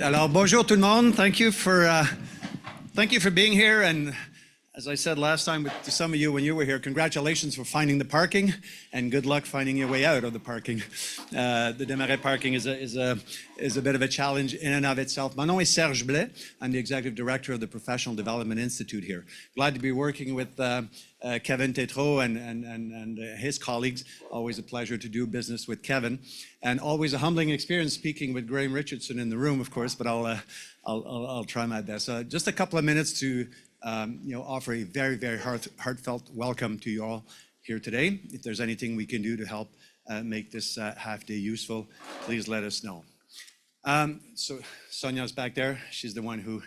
Alors, bonjour tout le monde. Thank you for being here. And as I said last time to some of you when you were here, congratulations for finding the parking, and good luck finding your way out of the parking. The Desmarais parking is a bit of a challenge in and of itself. My name is Serge Blais. I'm the Executive Director of the Professional Development Institute here. Glad to be working with Kevin Tétrault and his colleagues. Always a pleasure to do business with Kevin, and always a humbling experience speaking with Graham Richardson in the room, of course. But I'll try my best. Just a couple of minutes to offer a very, very heartfelt welcome to you all here today. If there's anything we can do to help make this half day useful, please let us know. So Sonia's back there. She's the one who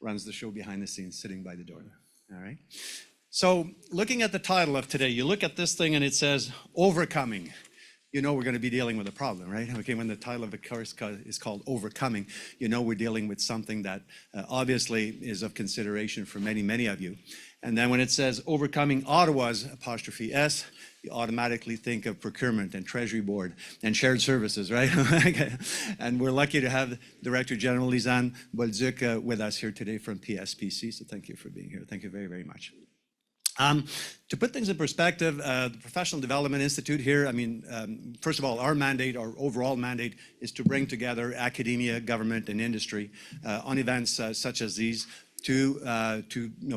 runs the show behind the scenes, sitting by the door. All right. So looking at the title of today, you look at this thing and it says overcoming. You know we're going to be dealing with a problem, right? Okay, when the title of the course is called Overcoming, you know we're dealing with something that obviously is of consideration for many, many of you. And then when it says Overcoming Ottawa's '(S), you automatically think of procurement and Treasury board and shared services, right? And we're lucky to have Director General Lysane Bolduc with us here today from PSPC. So thank you for being here. Thank you very, very much. To put things in perspective, the Professional Development Institute here, first of all, our mandate, our overall mandate, is to bring together academia, government, and industry on events such as these to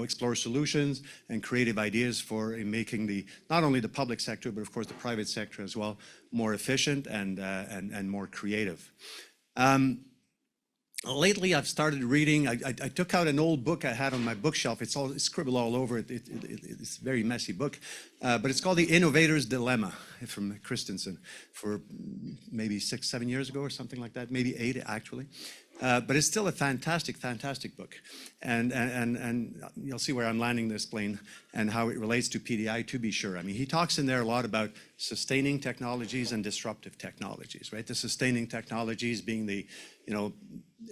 explore solutions and creative ideas for making not only the public sector, but of course the private sector as well, more efficient and more creative. Lately, I've started reading. I took out an old book I had on my bookshelf. It's scribbled all over it. It's a very messy book, but it's called The Innovator's Dilemma from Christensen, for maybe 6, 7 years ago or something like that, maybe 8 actually. But it's still a fantastic, fantastic book. And you'll see where I'm landing this plane and how it relates to PDI, to be sure. I mean, he talks in there a lot about sustaining technologies and disruptive technologies, right? The sustaining technologies being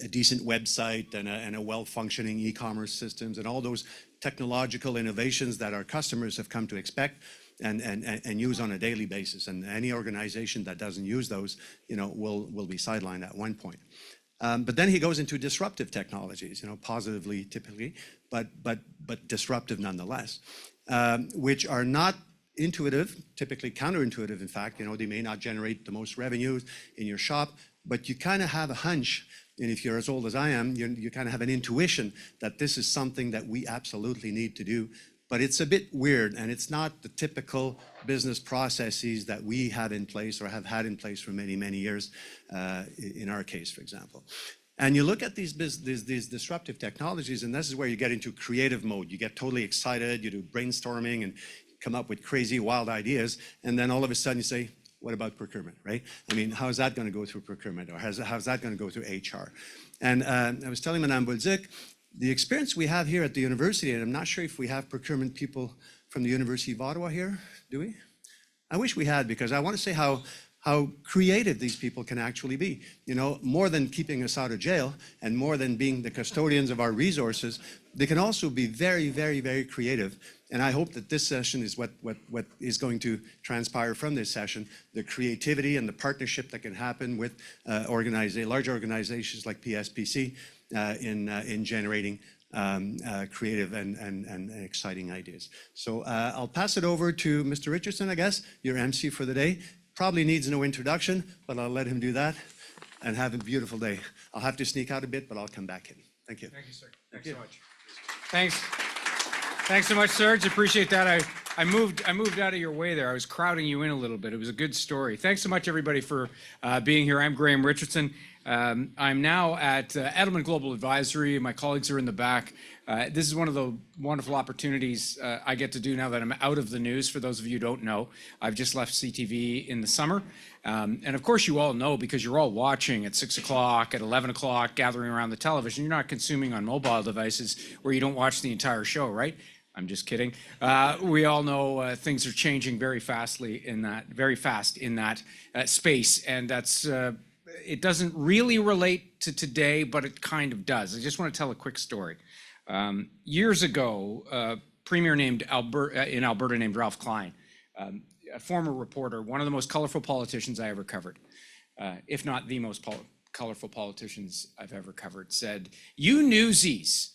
a decent website and a well-functioning e-commerce systems and all those technological innovations that our customers have come to expect and use on a daily basis. And any organization that doesn't use those, will be sidelined at one point. But then he goes into disruptive technologies, positively typically, but disruptive nonetheless, which are not intuitive, typically counterintuitive. In fact, they may not generate the most revenues in your shop, but you kind of have a hunch. And if you're as old as I am, you kind of have an intuition that this is something that we absolutely need to do. But it's a bit weird, and it's not the typical business processes that we have in place or have had in place for many, many years, in our case, for example. And you look at these disruptive technologies, and this is where you get into creative mode. You get totally excited, you do brainstorming and come up with crazy, wild ideas, and then all of a sudden you say, what about procurement, right? I mean, how is that going to go through procurement, or how's that going to go through HR? And I was telling Madame Bolduc, the experience we have here at the university, and I'm not sure if we have procurement people from the University of Ottawa here, do we? I wish we had, because I want to say how creative these people can actually be. More than keeping us out of jail and more than being the custodians of our resources, they can also be very, very, very creative. And I hope that this session is what is going to transpire from this session, the creativity and the partnership that can happen with large organizations like PSPC in generating creative and exciting ideas. So I'll pass it over to Mr. Richardson, I guess, your MC for the day. Probably needs no introduction, but I'll let him do that, and have a beautiful day. I'll have to sneak out a bit, but I'll come back in. Thank you. Thank you, sir. Thanks so much. Thanks. Thanks so much, Serge. Appreciate that. I moved out of your way there. I was crowding you in a little bit. It was a good story. Thanks so much, everybody, for being here. I'm Graham Richardson. I'm now at Edelman Global Advisory. My colleagues are in the back. This is one of the wonderful opportunities I get to do now that I'm out of the news. For those of you who don't know, I've just left CTV in the summer. And of course you all know, because you're all watching at 6 o'clock, at 11 o'clock, gathering around the television. You're not consuming on mobile devices where you don't watch the entire show, right? I'm just kidding. We all know things are changing very fast in that space, and that's it doesn't really relate to today, but it kind of does. I just want to tell a quick story. Years ago, a premier in Alberta named Ralph Klein, a former reporter, one of the most colorful politicians I ever covered, if not the most colorful politicians I've ever covered, said, "You newsies,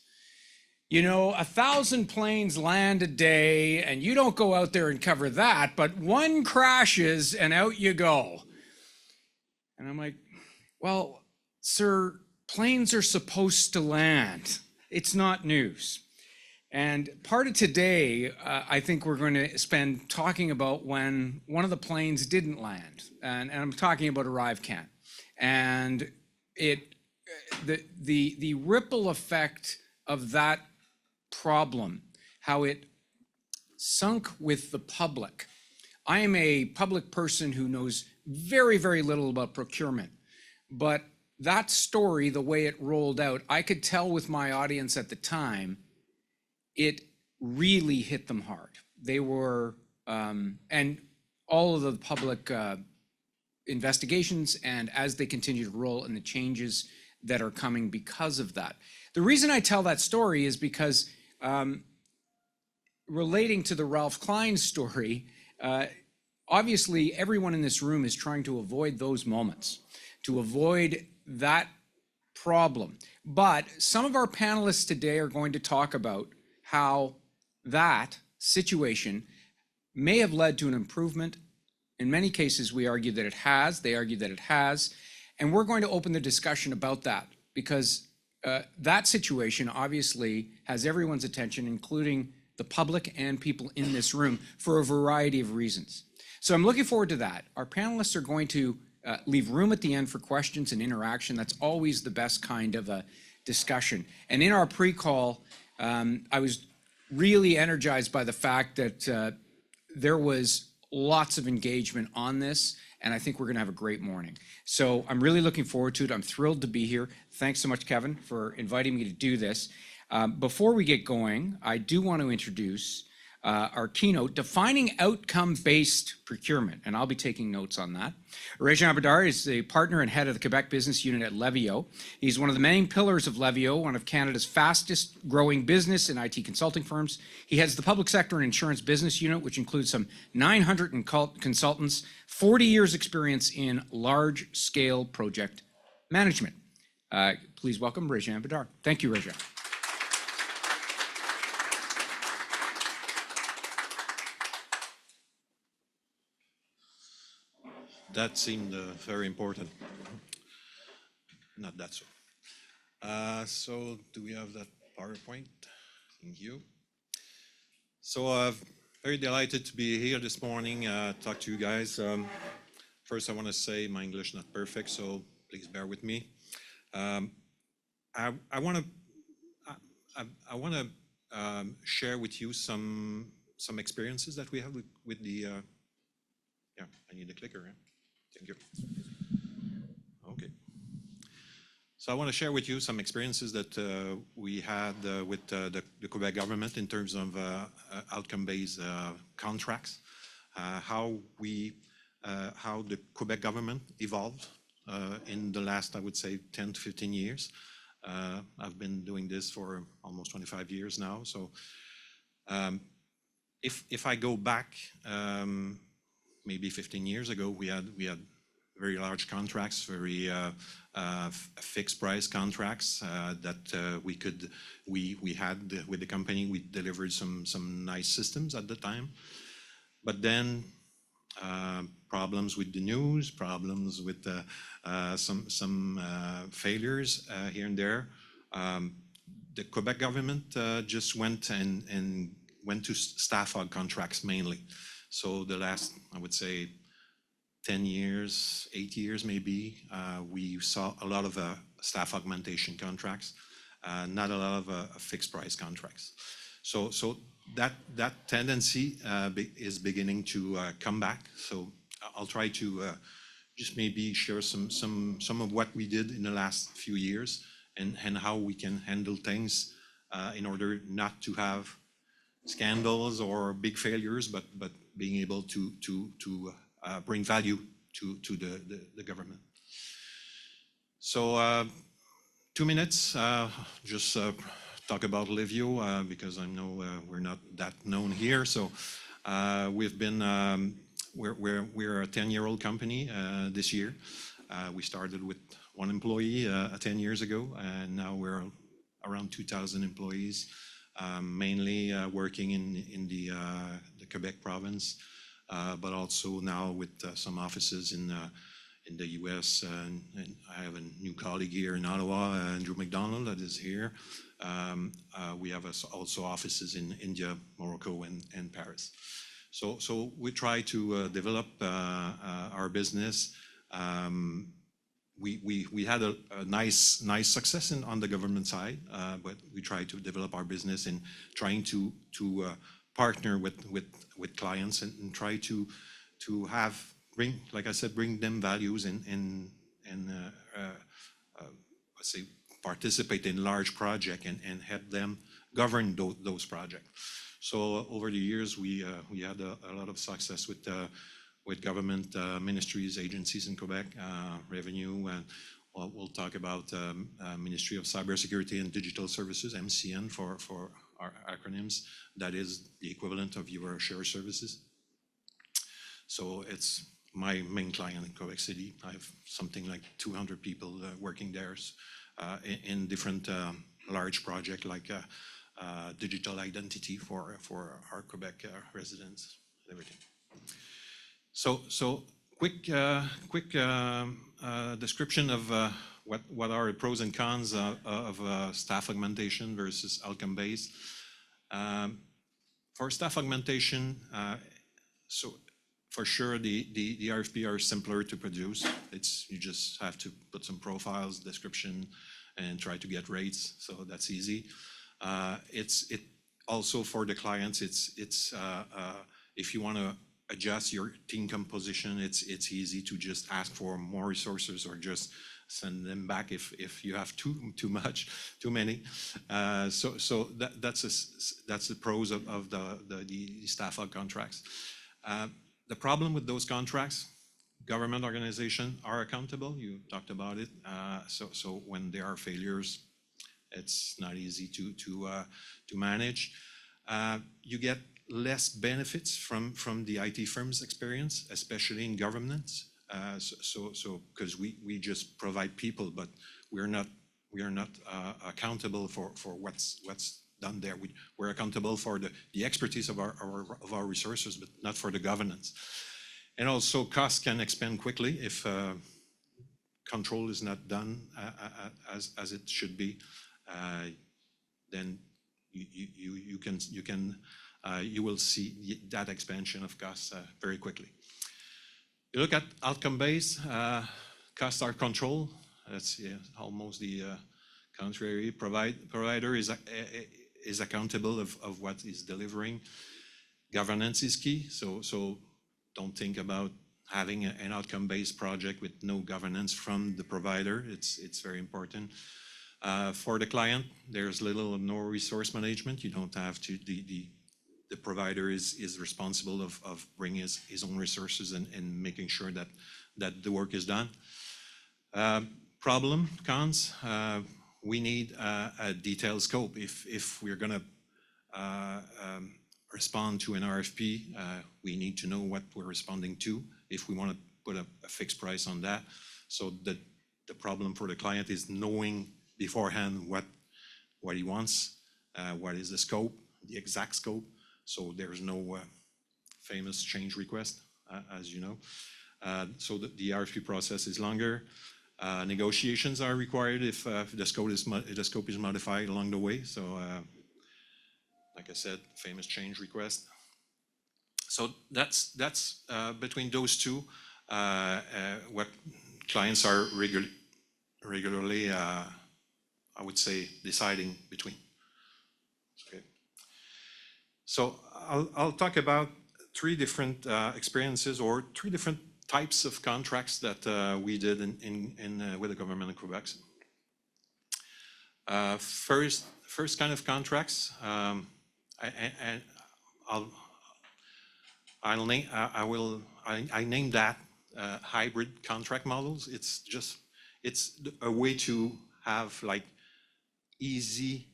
you know, 1,000 planes land a day and you don't go out there and cover that, but one crashes and out you go." And I'm like, well, sir, planes are supposed to land. It's not news. And part of today, I think we're going to spend talking about when one of the planes didn't land. And I'm talking about ArriveCan. And the ripple effect of that problem, how it sunk with the public. I am a public person who knows very, very little about procurement, but that story, the way it rolled out, I could tell with my audience at the time, it really hit them hard. They were, and all of the public investigations, and as they continue to roll, and the changes that are coming because of that. The reason I tell that story is because relating to the Ralph Klein story, obviously everyone in this room is trying to avoid those moments, to avoid that problem. But some of our panelists today are going to talk about how that situation may have led to an improvement. In many cases, we argue that it has, they argue that it has, and we're going to open the discussion about that because that situation obviously has everyone's attention, including the public and people in this room, for a variety of reasons. So I'm looking forward to that. Our panelists are going to leave room at the end for questions and interaction. That's always the best kind of a discussion. And in our pre-call, I was really energized by the fact that there was lots of engagement on this, and I think we're gonna have a great morning. So I'm really looking forward to it. I'm thrilled to be here. Thanks so much, Kevin, for inviting me to do this. Before we get going, I do want to introduce our keynote, Defining Outcome-Based Procurement, and I'll be taking notes on that. Réjean Bédard is the partner and head of the Quebec business unit at Levio. He's one of the main pillars of Levio, one of Canada's fastest growing business and IT consulting firms. He heads the public sector and insurance business unit, which includes some 900 consultants, 40 years experience in large-scale project management. Please welcome Réjean Bédard. Thank you, Réjean. That seemed very important. Not that so. So do we have that PowerPoint? Thank you. So very delighted to be here this morning, talk to you guys. First, I want to say my English not perfect, so please bear with me. I want to share with you some experiences that we have with the. Yeah, I need a clicker. Yeah? Thank you. Okay. So I want to share with you some experiences that we had with the Quebec government in terms of outcome-based contracts, how the Quebec government evolved in the last, I would say, 10 to 15 years. I've been doing this for almost 25 years now. So if I go back, maybe 15 years ago, we had very large contracts, very fixed price contracts that we had with the company. We delivered some nice systems at the time, but then problems with the news, problems with some failures here and there. The Quebec government just went to staff aug contracts mainly. So the last, I would say, 10 years, 8 years maybe, we saw a lot of staff augmentation contracts, not a lot of fixed price contracts. So that tendency is beginning to come back. So I'll try to just maybe share some of what we did in the last few years and how we can handle things in order not to have scandals or big failures, but being able to bring value to the government. So 2 minutes, just talk about Levio because I know we're not that known here. So we've been we're a 10-year-old company this year. We started with one employee 10 years ago, and now we're around 2,000 employees, mainly working in the Quebec province, but also now with some offices in the US. And I have a new colleague here in Ottawa, Andrew McDonald, that is here. We have also offices in India, Morocco, and Paris. So we try to develop our business. We had a nice success on the government side, but we try to develop our business in trying to partner with clients and try to bring them values and let's say participate in large projects and help them govern those projects. So over the years, we had a lot of success with government ministries, agencies in Quebec, revenue, and we'll talk about Ministry of Cybersecurity and Digital Services, MCN for our acronyms. That is the equivalent of your share services. So it's my main client in Quebec City. I have something like 200 people working there in different large projects like digital identity for our Quebec residents and everything. So quick description of what are the pros and cons of staff augmentation versus outcome-based. For staff augmentation, so for sure the RFP are simpler to produce. You just have to put some profiles, description, and try to get rates. So that's easy. It also for the clients. It's if you want to adjust your team composition, it's easy to just ask for more resources or just send them back if you have too many. So that's the pros of the staff aug contracts. The problem with those contracts, government organizations are accountable. You talked about it. So when there are failures, it's not easy to manage. You get less benefits from the IT firm's experience, especially in governance. So because we just provide people, but we are not accountable for what's done there. We're accountable for the expertise of our resources, but not for the governance. And also costs can expand quickly if control is not done as it should be. Then you will see that expansion of costs very quickly. You look at outcome-based, costs are controlled. That's almost the contrary. Provider is accountable of what is delivering. Governance is key. So don't think about having an outcome-based project with no governance from the provider. It's very important. For the client, there's little or no resource management. You don't have to. The provider is responsible of bringing his own resources and making sure that the work is done. Cons, we need a detailed scope. If we're going to respond to an RFP, we need to know what we're responding to if we want to put a fixed price on that. So the problem for the client is knowing beforehand what he wants, what is the scope, the exact scope. So there's no famous change request, as you know. So the RFP process is longer. Negotiations are required if the scope is modified along the way. So, like I said, famous change request. So that's between those two what clients are regularly, I would say, deciding between. Okay. So I'll talk about three different experiences or three different types of contracts that we did with the government of Quebec. First kind of contracts, I name that hybrid contract models. It's a way to have like easy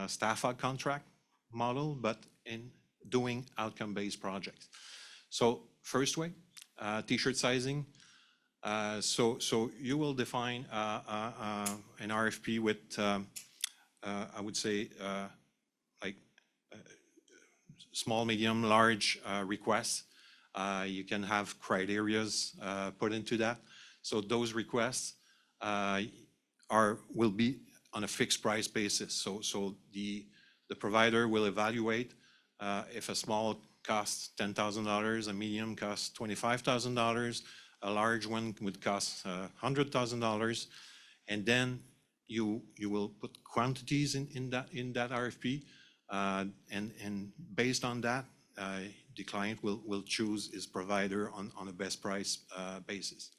staff aug contract model, but in doing outcome-based projects. So first way, t-shirt sizing. So you will define an RFP with, I would say, like small, medium, large requests. You can have criterias put into that. So those requests will be on a fixed price basis. So the provider will evaluate if a small costs $10,000, a medium costs $25,000, a large one would cost $100,000, and then you will put quantities in that RFP, and based on that, the client will choose his provider on a best price basis.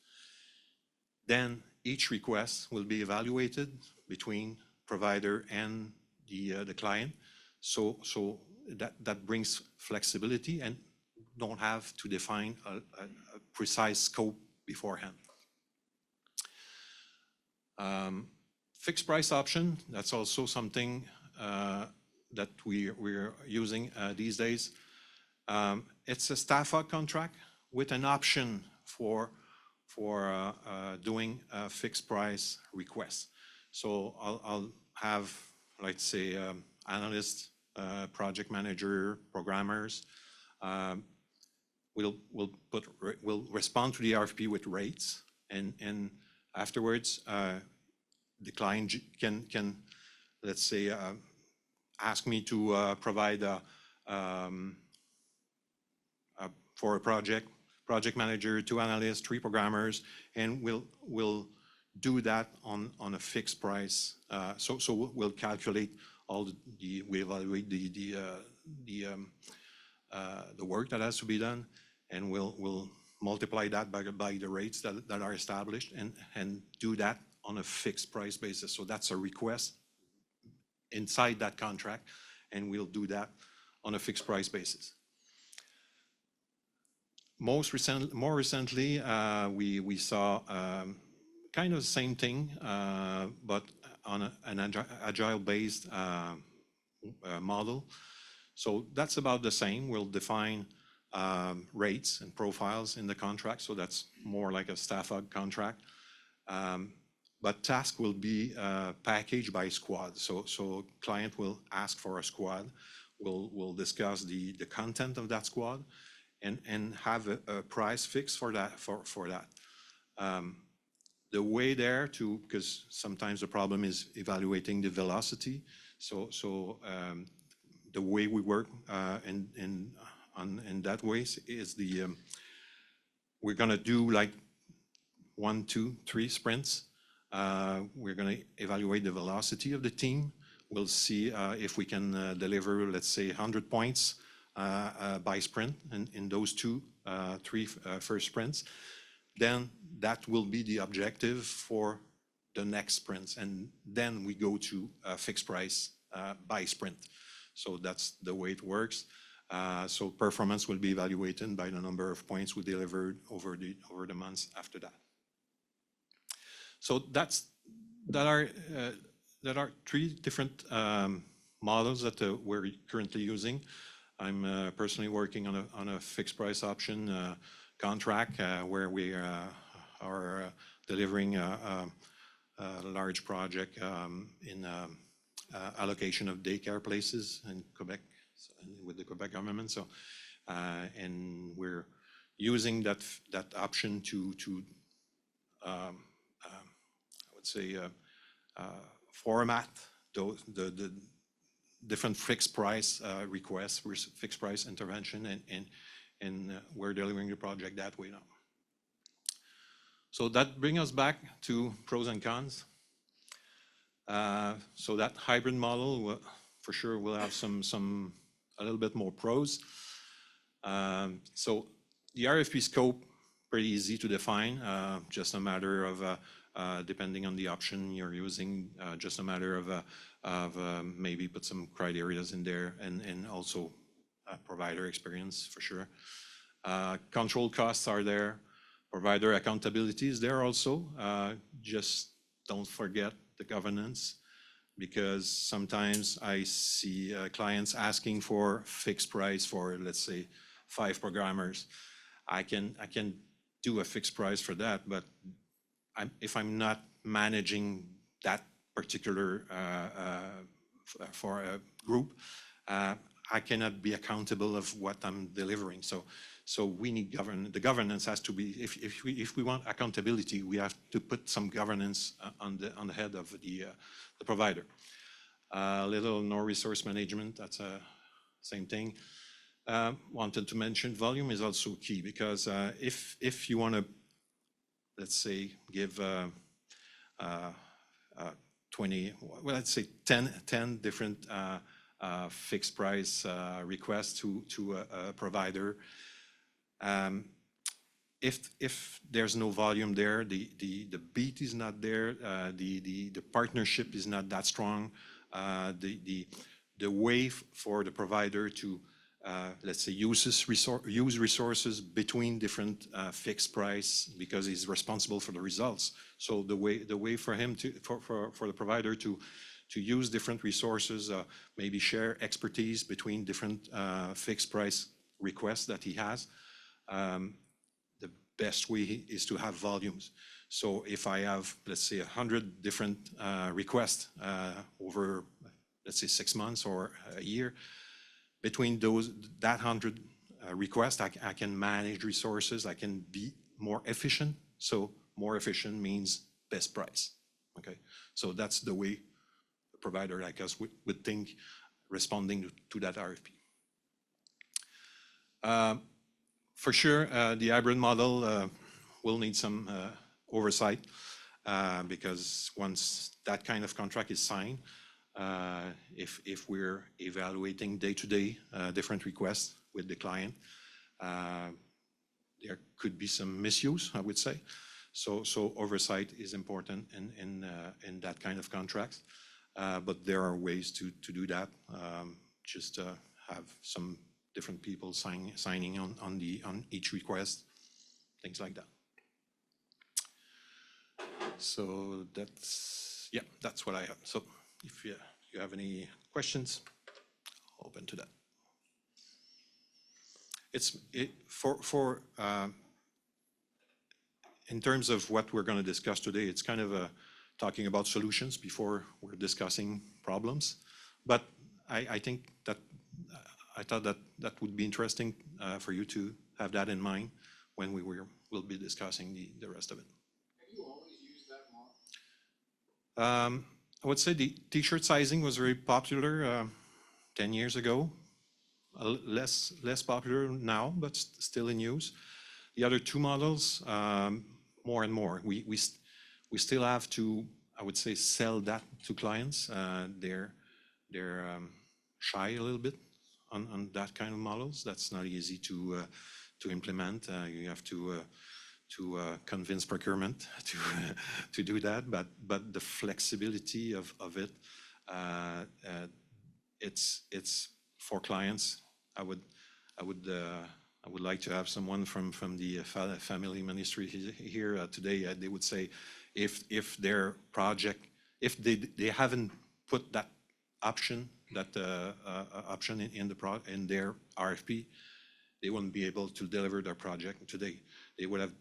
Then each request will be evaluated between provider and the client, so that brings flexibility and don't have to define a precise scope beforehand. Fixed price option, that's also something that we're using these days. It's a staff aug contract with an option for doing a fixed price request. So I'll have, let's say, analysts, project manager, programmers, will respond to the RFP with rates, and afterwards the client can let's say ask me to provide for a project manager, 2 analysts, 3 programmers, and we'll do that on a fixed price. So we'll calculate we evaluate the work that has to be done, and we'll multiply that by the rates that are established, and do that on a fixed price basis. So that's a request inside that contract, and we'll do that on a fixed price basis. More recently, we saw kind of the same thing, but on an agile-based model. So that's about the same. We'll define rates and profiles in the contract, so that's more like a staff aug contract. But task will be packaged by squad. So client will ask for a squad. We'll discuss the content of that squad, and have a price fix for that. The way there because sometimes the problem is evaluating the velocity. So the way we work in that way is we're gonna do like 1, 2, 3 sprints. We're gonna evaluate the velocity of the team. We'll see if we can deliver, let's say, 100 points by sprint in those 2, 3 first sprints. Then that will be the objective for the next sprints, and then we go to a fixed price by sprint. So that's the way it works. So performance will be evaluated by the number of points we delivered over the months after that. So that are 3 different models that we're currently using. I'm personally working on a fixed price option contract where we are delivering a large project in allocation of daycare places in Quebec, with the Quebec government. So and we're using that option to I would say format the different fixed price requests, fixed price intervention, and we're delivering the project that way now. So that brings us back to pros and cons. So that hybrid model, for sure, will have a little bit more pros. So the RFP scope, pretty easy to define, just a matter of depending on the option you're using, just a matter of maybe put some criteria in there, and also provider experience for sure. Control costs are there. Provider accountability is there also. Just don't forget the governance, because sometimes I see clients asking for fixed price for, let's say, 5 programmers. I can do a fixed price for that, but if I'm not managing that particular for a group, I cannot be accountable of what I'm delivering. So we need the governance has to be, if we want accountability, we have to put some governance on the head of the provider. Little no resource management, that's a same thing. Wanted to mention volume is also key, because if you want to, let's say, give 20, well, let's say 10 different fixed price requests to a provider. If there's no volume there, the beat is not there, the partnership is not that strong, the way for the provider to let's say use resources between different fixed price, because he's responsible for the results. So the way for him to for the provider to use different resources, maybe share expertise between different fixed price requests that he has. The best way is to have volumes. So if I have, let's say, 100 different requests over, let's say, 6 months or a year, between that 100 requests, I can manage resources, I can be more efficient. So more efficient means best price, okay? So that's the way a provider like us would think, responding to that RFP. For sure, the hybrid model will need some oversight, because once that kind of contract is signed, if we're evaluating day-to-day different requests with the client, there could be some misuse, I would say. So oversight is important in that kind of contracts. But there are ways to do that. Just have some different people signing on each request, things like that. So that's what I have. So if you have any questions, open to that. In terms of what we're going to discuss today, it's kind of talking about solutions before we're discussing problems. But I think that I thought that would be interesting for you to have that in mind when we'll be discussing the rest of it. Have you always used that model? I would say the t-shirt sizing was very popular 10 years ago. Less popular now, but still in use. The other two models, more and more. We still have to, I would say, sell that to clients. They're shy a little bit on that kind of models. That's not easy to implement. You have to convince procurement to do that, but the flexibility of it, it's for clients. I would like to have someone from the family ministry here today. They would say, if their project, if they haven't put that option in their RFP, they wouldn't be able to deliver their project today. They would have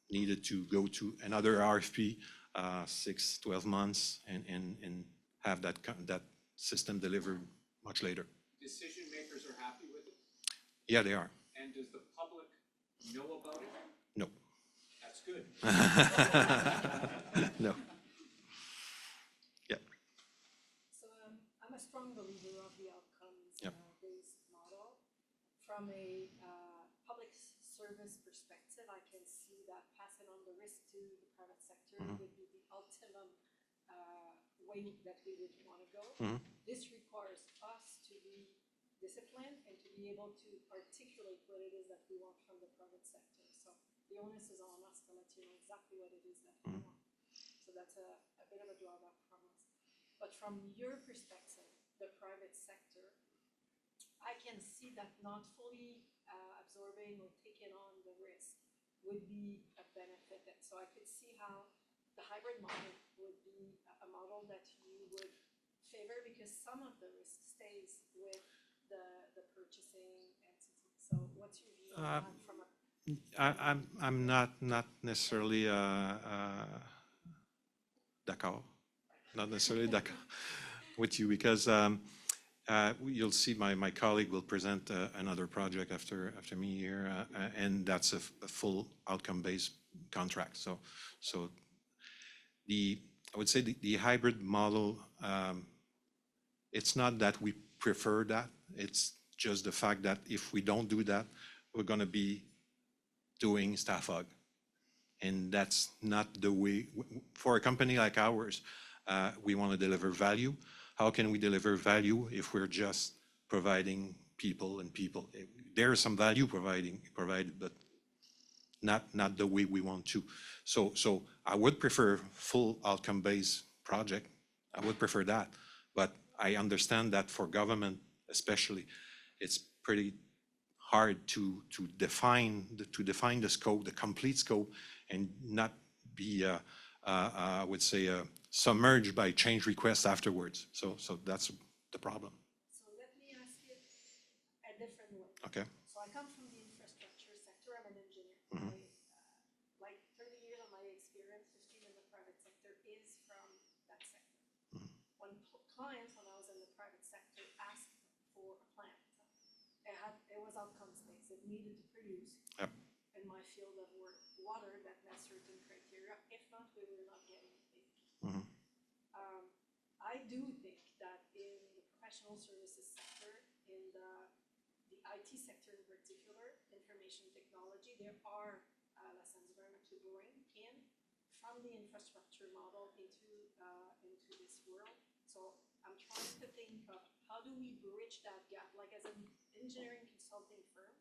needed to go to another RFP 6-12 months and have that system delivered much later. Decision makers are happy with it? Yeah, they are. And does the public know about it? No. That's good. No. Yeah. So I'm a strong believer of the outcomes-based model. From a public service perspective, I can see that passing on the risk to the private sector would be the ultimate way that we would want to go. This requires us to be disciplined and to be able to articulate what it is that we want from the private sector. So the onus is on us to let you know exactly what it is that we want. So that's a bit of a drawback from us. But from your perspective, the private sector, I can see that not fully absorbing or taking on the risk would be a benefit. So I could see how the hybrid model would be a model that you would favor, because some of the risk stays with the purchasing entity. So what's your view on that from a I'm not necessarily d'accord, not necessarily d'accord with you, because you'll see my colleague will present another project after me here, and that's a full outcome-based contract. So I would say the hybrid model, it's not that we prefer that, it's just the fact that if we don't do that, we're going to be doing staff aug. And that's not the way, for a company like ours, we want to deliver value. How can we deliver value if we're just providing people and people? There is some value provided, but not the way we want to. So I would prefer full outcome-based project. I would prefer that. But I understand that for government especially, it's pretty hard to define the scope, the complete scope, and not be, I would say, submerged by change requests afterwards. So that's the problem. So let me ask you a different way. Okay. So I come from the infrastructure sector. I'm an engineer. Like 30 years of my experience, 15 in the private sector, is from that sector. When clients, when I was in the private sector, asked for a plan, it was outcomes-based. It needed to produce. Yep. In my field of work, water that met certain criteria. If not, we were not getting paid. I do think that in the professional services sector, in the IT sector in particular, information technology, there are lessons learned to bring in from the infrastructure model into this world. So I'm trying to think of how do we bridge that gap? Like as an engineering consulting firm,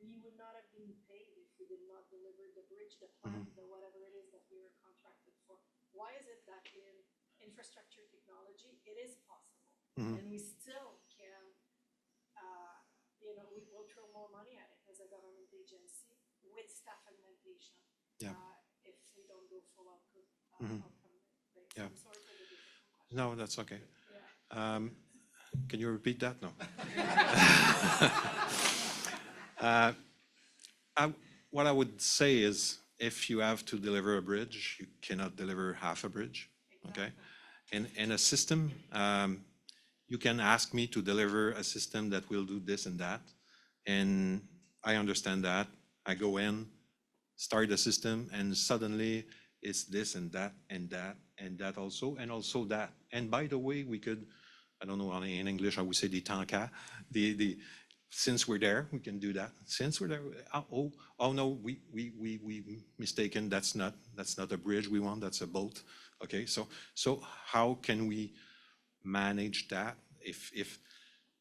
we would not have been paid if we did not deliver the bridge, the plan, the whatever it is that we were contracted for. Why is it that in infrastructure technology, it is possible, and we still can, we will throw more money at it as a government agency with staff augmentation. If we don't go full outcome based. Yeah. I'm sorry for the difficult question. No, that's okay. Yeah. Can you repeat that? No. What I would say is, if you have to deliver a bridge, you cannot deliver half a bridge, okay? In a system, you can ask me to deliver a system that will do this and that, and I understand that. I go in, start the system, and suddenly it's this and that and that and that also, and also that. And by the way, we could, I don't know in English, I would say the tanka, since we're there, we can do that. Since we're there, oh no, we mistaken. That's not a bridge we want. That's a boat. Okay, so how can we manage that? If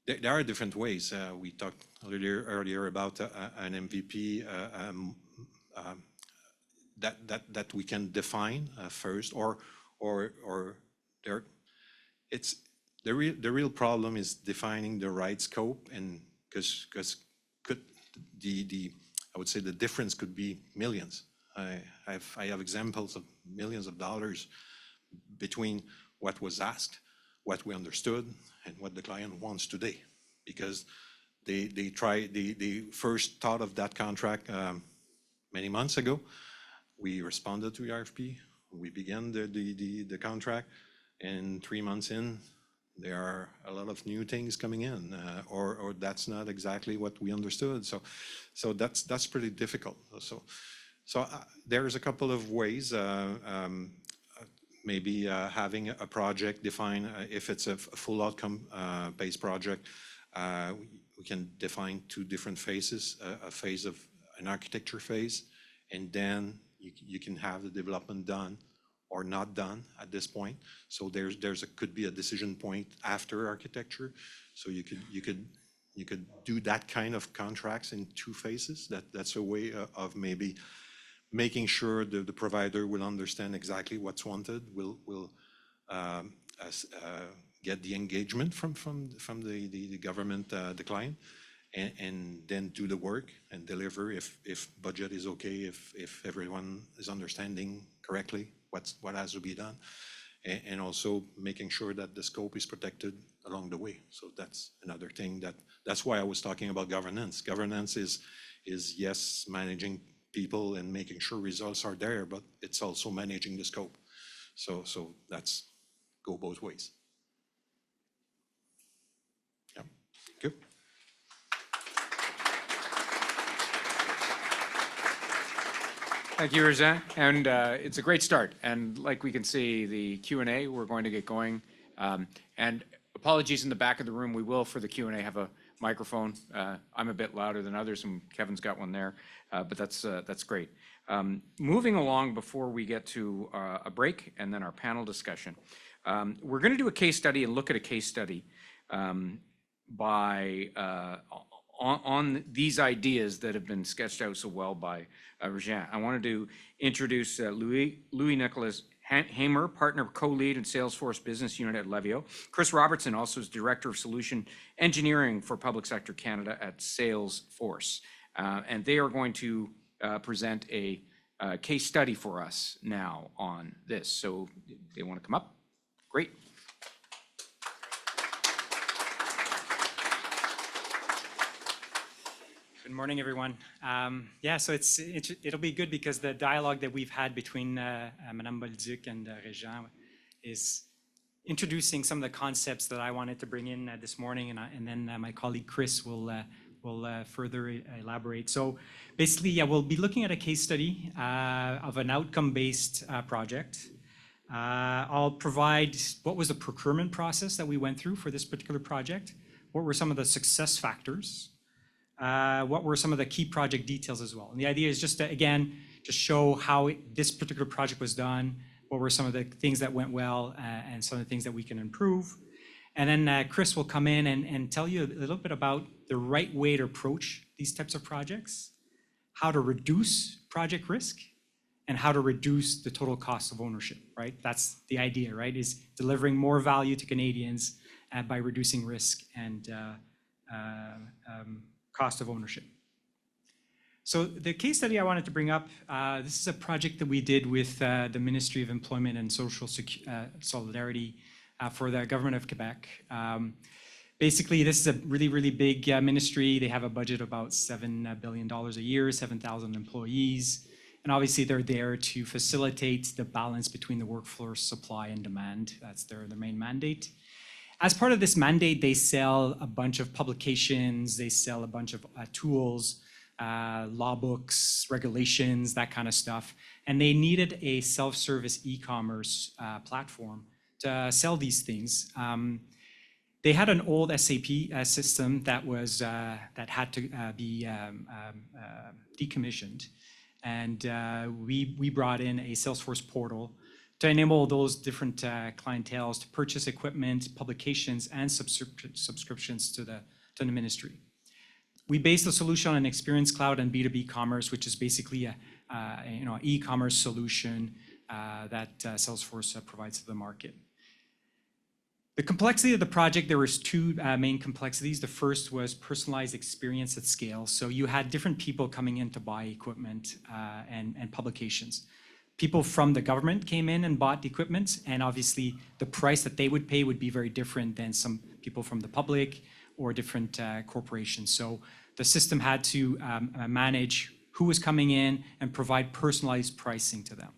there are different ways. We talked earlier about an MVP that we can define first, or there. It's the real problem is defining the right scope, and because could I would say the difference could be millions. I have examples of millions of dollars between what was asked, what we understood, and what the client wants today, because they first thought of that contract many months ago. We responded to the RFP. We began the contract, and 3 months in, there are a lot of new things coming in, or that's not exactly what we understood. So that's pretty difficult. So there's a couple of ways. Maybe having a project define, if it's a full outcome based project, we can define 2 different phases, a phase of an architecture phase, and then you can have the development done or not done at this point. So could be a decision point after architecture. So you could do that kind of contracts in 2 phases. That's a way of maybe making sure the provider will understand exactly what's wanted, will get the engagement from the government, the client, and then do the work and deliver if budget is okay, if everyone is understanding correctly what has to be done, and also making sure that the scope is protected along the way. So that's another thing that's why I was talking about governance. Governance is yes, managing people and making sure results are there, but it's also managing the scope. So that's go both ways. Yeah, good. Thank you, Réjean. And it's a great start. And like we can see, the Q&A, we're going to get going. And apologies in the back of the room. We will, for the Q&A, have a microphone. I'm a bit louder than others, and Kevin's got one there. But that's great. Moving along before we get to a break and then our panel discussion. We're going to do a case study and look at a case study on these ideas that have been sketched out so well by Réjean. I wanted to introduce Louis-Nicolas Hamer, partner co-lead in Salesforce business unit at Levio. Chris Robertson also is director of solution engineering for Public Sector Canada at Salesforce. And they are going to present a case study for us now on this. So they want to come up? Great. Good morning, everyone. Yeah, so it'll be good because the dialogue that we've had between Madame Bolduc and Réjean is introducing some of the concepts that I wanted to bring in this morning, and then my colleague Chris will further elaborate. So basically, yeah, we'll be looking at a case study of an outcome-based project. I'll provide what was the procurement process that we went through for this particular project, what were some of the success factors, what were some of the key project details as well. And the idea is just to, again, just show how this particular project was done, what were some of the things that went well, and some of the things that we can improve. And then Chris will come in and tell you a little bit about the right way to approach these types of projects, how to reduce project risk, and how to reduce the total cost of ownership, right? That's the idea, right? Is delivering more value to Canadians by reducing risk and cost of ownership. So the case study I wanted to bring up, this is a project that we did with the Ministry of Employment and Social Solidarity for the government of Quebec. Basically, this is a really, really big ministry. They have a budget of about $7 billion a year, 7,000 employees. And obviously, they're there to facilitate the balance between the workforce supply and demand. That's their main mandate. As part of this mandate, they sell a bunch of publications, they sell a bunch of tools, law books, regulations, that kind of stuff. And they needed a self-service e-commerce platform to sell these things. They had an old SAP system that was that had to be decommissioned. And we brought in a Salesforce portal to enable those different clienteles to purchase equipment, publications, and subscriptions to the ministry. We based the solution on Experience Cloud and B2B commerce, which is basically a e-commerce solution that Salesforce provides to the market. The complexity of the project, there was two main complexities. The first was personalized experience at scale. So you had different people coming in to buy equipment and publications. People from the government came in and bought the equipment, and obviously the price that they would pay would be very different than some people from the public or different corporations. So the system had to manage who was coming in and provide personalized pricing to them.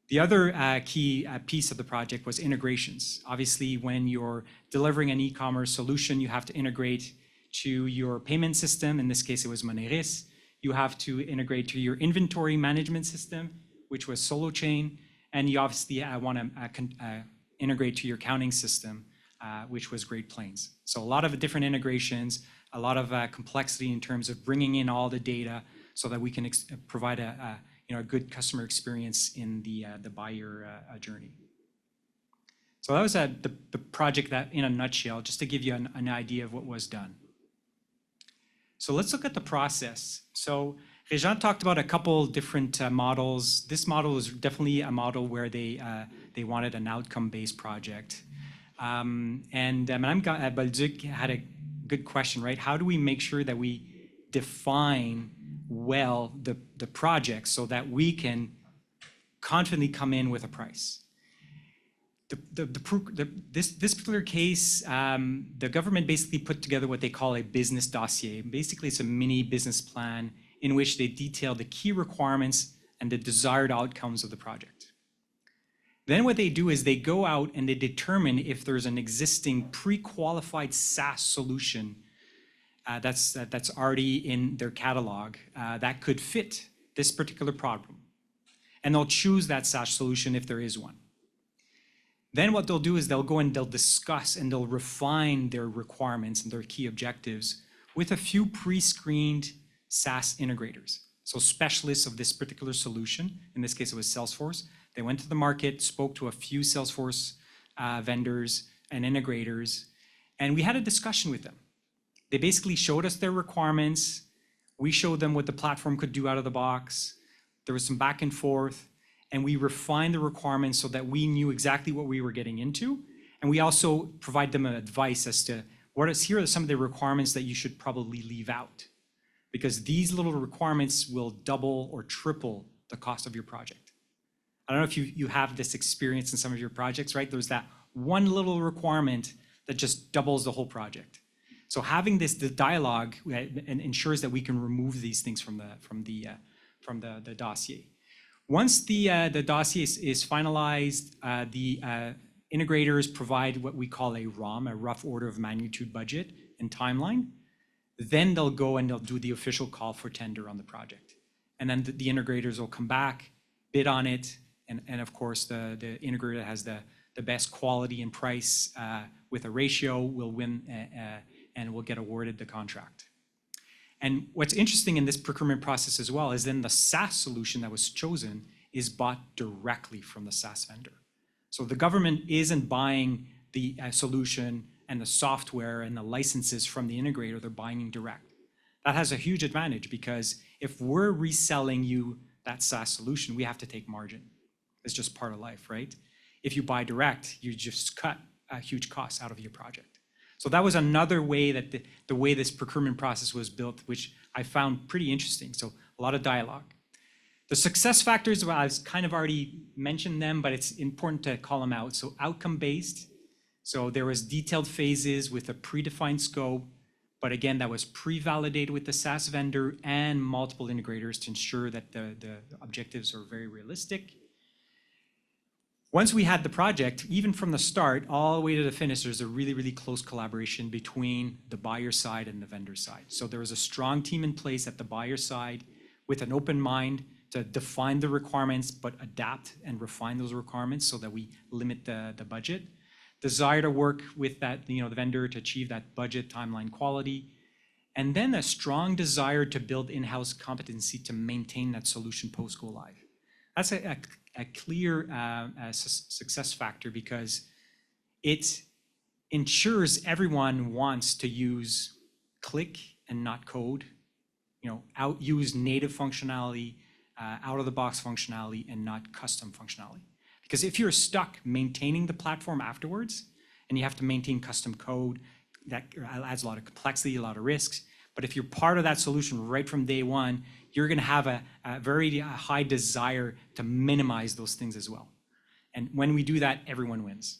The other key piece of the project was integrations. Obviously, when you're delivering an e-commerce solution, you have to integrate to your payment system. In this case, it was Moneris. You have to integrate to your inventory management system, which was SoloChain. And you obviously want to integrate to your accounting system, which was Great Plains. So a lot of different integrations, a lot of complexity in terms of bringing in all the data so that we can provide a good customer experience in the buyer journey. So that was the project that, in a nutshell, just to give you an idea of what was done. So let's look at the process. So Réjean talked about a couple different models. This model is definitely a model where they wanted an outcome-based project. And Madame Bolduc had a good question, right? How do we make sure that we define well the project so that we can confidently come in with a price? This particular case, the government basically put together what they call a business dossier. Basically, it's a mini business plan in which they detail the key requirements and the desired outcomes of the project. Then what they do is they go out and they determine if there's an existing pre-qualified SaaS solution that's already in their catalog that could fit this particular problem. And they'll choose that SaaS solution if there is one. Then what they'll do is they'll go and they'll discuss and they'll refine their requirements and their key objectives with a few pre-screened SaaS integrators. So specialists of this particular solution, in this case it was Salesforce, they went to the market, spoke to a few Salesforce vendors and integrators, and we had a discussion with them. They basically showed us their requirements. We showed them what the platform could do out of the box. There was some back and forth, and we refined the requirements so that we knew exactly what we were getting into. And we also provide them advice as to here are some of the requirements that you should probably leave out, because these little requirements will double or triple the cost of your project. I don't know if you have this experience in some of your projects, right? There's that one little requirement that just doubles the whole project. So having the dialogue ensures that we can remove these things from the dossier. Once the dossier is finalized, the integrators provide what we call a ROM, a rough order of magnitude budget and timeline. Then they'll go and they'll do the official call for tender on the project. And then the integrators will come back, bid on it, and of course the integrator that has the best quality and price with a ratio will win and will get awarded the contract. And what's interesting in this procurement process as well is then the SaaS solution that was chosen is bought directly from the SaaS vendor. So the government isn't buying the solution and the software and the licenses from the integrator, they're buying direct. That has a huge advantage because if we're reselling you that SaaS solution, we have to take margin. It's just part of life, right? If you buy direct, you just cut a huge cost out of your project. So that was another way that the way this procurement process was built, which I found pretty interesting. So a lot of dialogue. The success factors, well, I've kind of already mentioned them, but it's important to call them out. So outcome-based. So there was detailed phases with a predefined scope, but again, that was pre-validated with the SaaS vendor and multiple integrators to ensure that the objectives are very realistic. Once we had the project, even from the start all the way to the finish, there's a really, really close collaboration between the buyer side and the vendor side. So there was a strong team in place at the buyer side with an open mind to define the requirements, but adapt and refine those requirements so that we limit the budget. Desire to work with that, the vendor to achieve that budget, timeline, quality, and then a strong desire to build in-house competency to maintain that solution post-go live. That's a clear success factor because it ensures everyone wants to use click and not code, use native functionality, out-of-the-box functionality, and not custom functionality. Because if you're stuck maintaining the platform afterwards, and you have to maintain custom code, that adds a lot of complexity, a lot of risks. But if you're part of that solution right from day one, you're going to have a very high desire to minimize those things as well. And when we do that, everyone wins.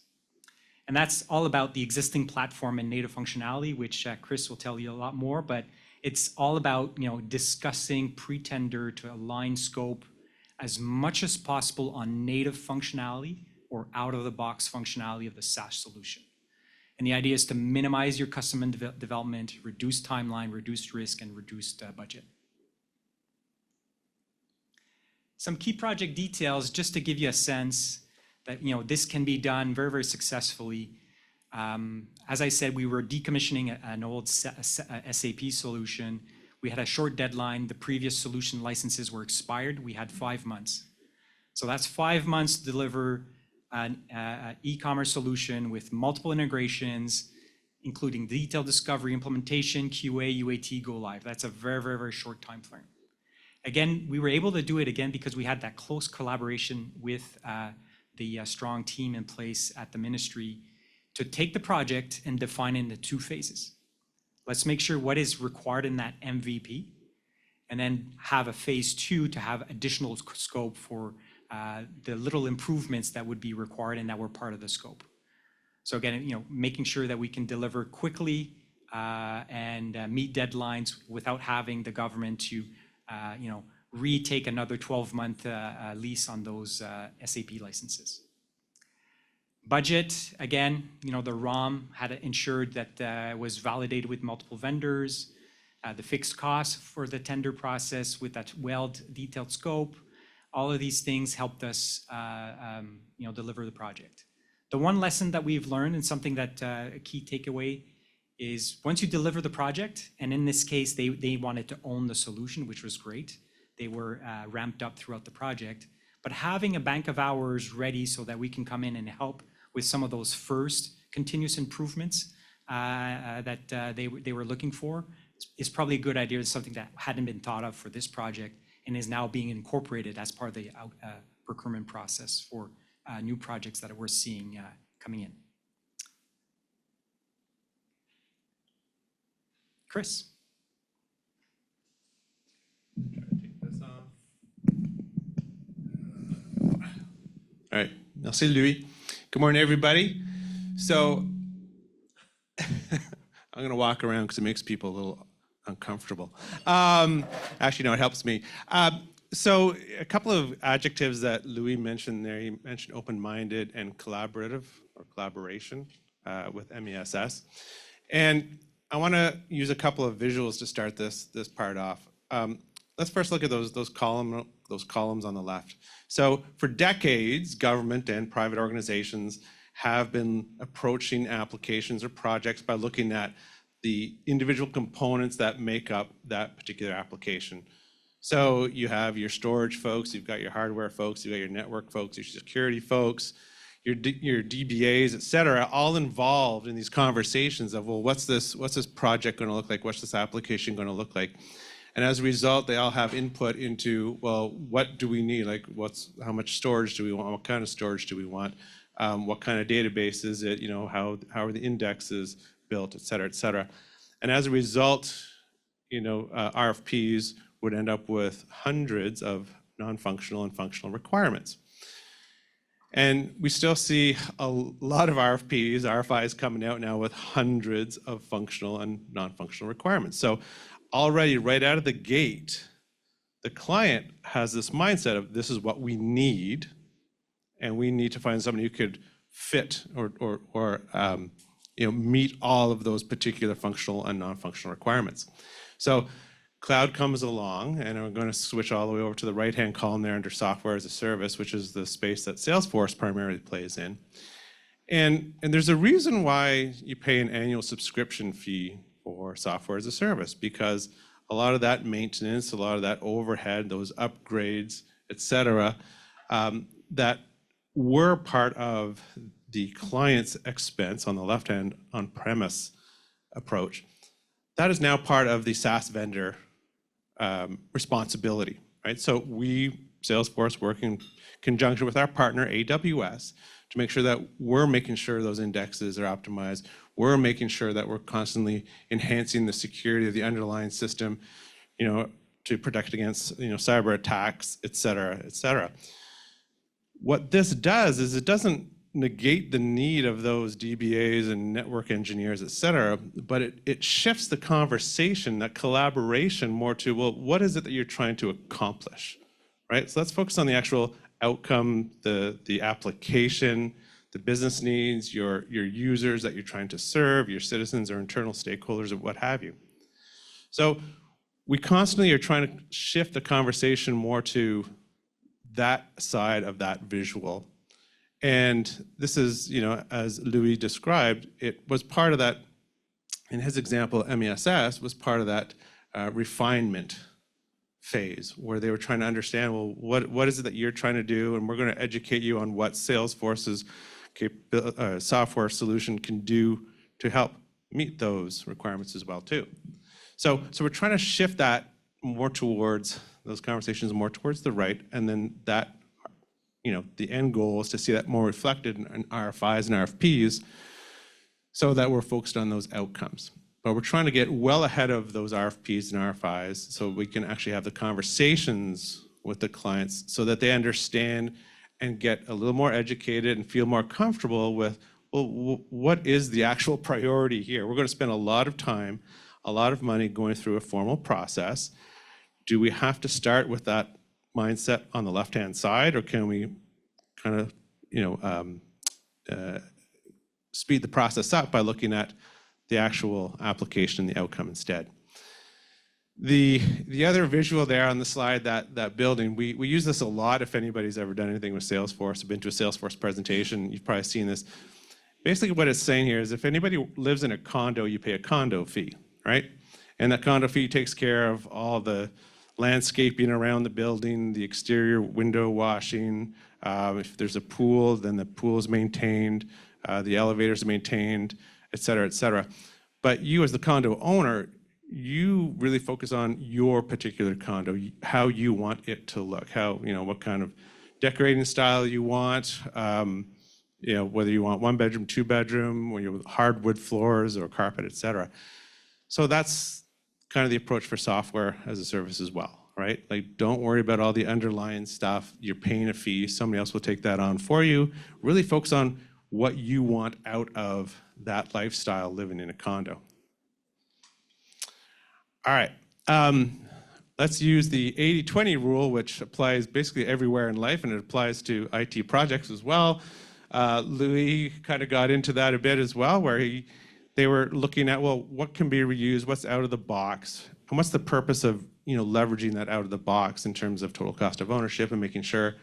And that's all about the existing platform and native functionality, which Chris will tell you a lot more, but it's all about discussing pre-tender to align scope as much as possible on native functionality or out-of-the-box functionality of the SaaS solution. And the idea is to minimize your custom development, reduce timeline, reduce risk, and reduce budget. Some key project details, just to give you a sense that this can be done very, very successfully. As I said, we were decommissioning an old SAP solution. We had a short deadline. The previous solution licenses were expired. We had 5 months. So that's 5 months to deliver an e-commerce solution with multiple integrations, including detailed discovery, implementation, QA, UAT, go live. That's a very, very, very short time frame. Again, we were able to do it again because we had that close collaboration with the strong team in place at the ministry to take the project and define it into 2 phases. Let's make sure what is required in that MVP, and then have a phase 2 to have additional scope for the little improvements that would be required and that were part of the scope. So again, making sure that we can deliver quickly and meet deadlines without having the government to, retake another 12-month lease on those SAP licenses. Budget, again, the ROM had ensured that was validated with multiple vendors. The fixed costs for the tender process with that well-detailed scope, all of these things helped us, deliver the project. The one lesson that we've learned, and something that a key takeaway, is once you deliver the project, and in this case, they wanted to own the solution, which was great. They were ramped up throughout the project. But having a bank of hours ready so that we can come in and help with some of those first continuous improvements that they were looking for is probably a good idea. It's something that hadn't been thought of for this project and is now being incorporated as part of the procurement process for new projects that we're seeing coming in. Chris. Take this off. All right. Merci, Louis. Good morning, everybody. So I'm going to walk around because it makes people a little uncomfortable. Actually, no, it helps me. So a couple of adjectives that Louis mentioned there. He mentioned open-minded and collaborative, or collaboration with MESS. And I want to use a couple of visuals to start this part off. Let's first look at those columns on the left. So for decades, government and private organizations have been approaching applications or projects by looking at the individual components that make up that particular application. So you have your storage folks, you've got your hardware folks, you've got your network folks, your security folks, your DBAs, et cetera, all involved in these conversations of, well, what's this project going to look like? What's this application going to look like? And as a result, they all have input into, well, what do we need? Like, how much storage do we want? What kind of storage do we want? What kind of database is it? How are the indexes built, et cetera, et cetera. And as a result, RFPs would end up with hundreds of non-functional and functional requirements. And we still see a lot of RFIs coming out now with hundreds of functional and non-functional requirements. So already right out of the gate, the client has this mindset of this is what we need, and we need to find somebody who could fit or meet all of those particular functional and non-functional requirements. So cloud comes along, and I'm going to switch all the way over to the right-hand column there under software as a service, which is the space that Salesforce primarily plays in. And there's a reason why you pay an annual subscription fee for software as a service, because a lot of that maintenance, a lot of that overhead, those upgrades, et cetera, that were part of the client's expense on the left-hand on-premise approach, that is now part of the SaaS vendor responsibility, right? So we, Salesforce, work in conjunction with our partner, AWS, to make sure that we're making sure those indexes are optimized. We're making sure that we're constantly enhancing the security of the underlying system, to protect against, cyber attacks, et cetera, et cetera. What this does is it doesn't negate the need of those DBAs and network engineers, et cetera, but it shifts the conversation, that collaboration more to, well, what is it that you're trying to accomplish, right? So let's focus on the actual outcome, the application, the business needs, your users that you're trying to serve, your citizens or internal stakeholders, or what have you. So we constantly are trying to shift the conversation more to that side of that visual. And this is, as Louis described, it was part of that, in his example, MESS was part of that refinement phase where they were trying to understand, well, what is it that you're trying to do? And we're going to educate you on what Salesforce's software solution can do to help meet those requirements as well, too. So we're trying to shift that more towards, those conversations more towards the right, and then that, the end goal is to see that more reflected in RFIs and RFPs so that we're focused on those outcomes. But we're trying to get well ahead of those RFPs and RFIs so we can actually have the conversations with the clients so that they understand and get a little more educated and feel more comfortable with, well, what is the actual priority here? We're going to spend a lot of time, a lot of money going through a formal process. Do we have to start with that mindset on the left-hand side, or can we kind of, speed the process up by looking at the actual application and the outcome instead? The other visual there on the slide, that building, we use this a lot if anybody's ever done anything with Salesforce, been to a Salesforce presentation, you've probably seen this. Basically what it's saying here is if anybody lives in a condo, you pay a condo fee, right? And that condo fee takes care of all the landscaping around the building, the exterior window washing. If there's a pool, then the pool is maintained, the elevators are maintained, et cetera, et cetera. But you as the condo owner, you really focus on your particular condo, how you want it to look, how, what kind of decorating style you want, whether you want 1 bedroom, 2 bedroom, or you want hardwood floors or carpet, et cetera. So that's kind of the approach for software as a service as well, right? Like, don't worry about all the underlying stuff. You're paying a fee. Somebody else will take that on for you. Really focus on what you want out of that lifestyle living in a condo. All right. Let's use the 80-20 rule, which applies basically everywhere in life, and it applies to IT projects as well. Louis kind of got into that a bit as well, where they were looking at, well, what can be reused, what's out of the box, and what's the purpose of leveraging that out of the box in terms of total cost of ownership and making sure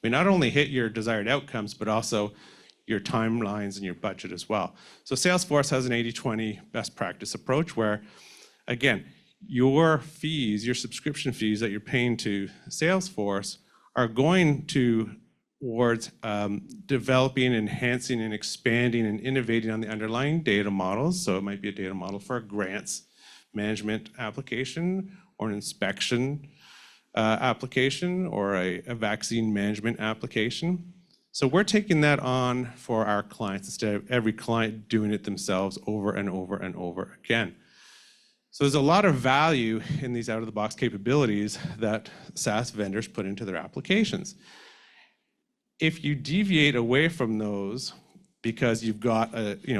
we not only hit your desired outcomes, but also your timelines and your budget as well. So Salesforce has an 80-20 best practice approach where, again, your fees, your subscription fees that you're paying to Salesforce are going towards developing, enhancing, and expanding and innovating on the underlying data models. So it might be a data model for a grants management application, or an inspection application, or a vaccine management application. So we're taking that on for our clients instead of every client doing it themselves over and over and over again. So there's a lot of value in these out-of-the-box capabilities that SaaS vendors put into their applications. If you deviate away from those because you've got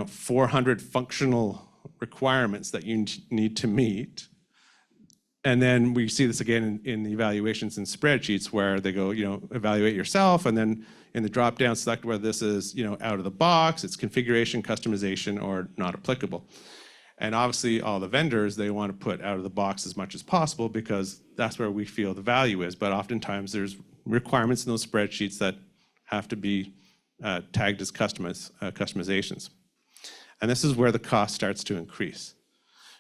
400 functional requirements that you need to meet, and then we see this again in the evaluations and spreadsheets where they go, evaluate yourself, and then in the drop-down select whether this is, out of the box, it's configuration, customization, or not applicable. And obviously all the vendors, they want to put out of the box as much as possible because that's where we feel the value is. But oftentimes there's requirements in those spreadsheets that have to be tagged as customizations. And this is where the cost starts to increase.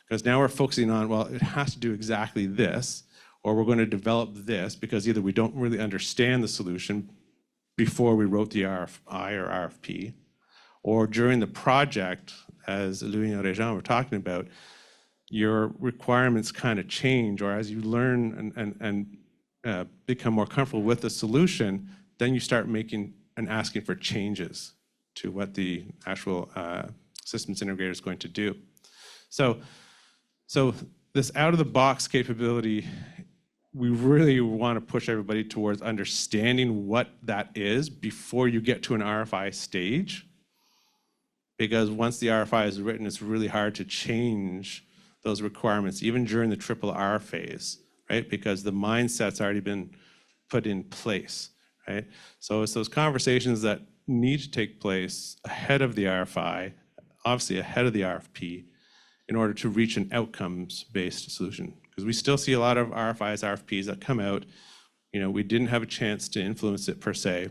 Because now we're focusing on, well, it has to do exactly this, or we're going to develop this because either we don't really understand the solution before we wrote the RFI or RFP, or during the project, as Louis and Réjean were talking about, your requirements kind of change, or as you learn and become more comfortable with the solution, then you start making and asking for changes to what the actual systems integrator is going to do. So this out-of-the-box capability, we really want to push everybody towards understanding what that is before you get to an RFI stage. Because once the RFI is written, it's really hard to change those requirements, even during the triple R phase, right? Because the mindset's already been put in place, right? So it's those conversations that need to take place ahead of the RFI, obviously ahead of the RFP, in order to reach an outcomes-based solution. Because we still see a lot of RFIs, RFPs that come out, we didn't have a chance to influence it per se,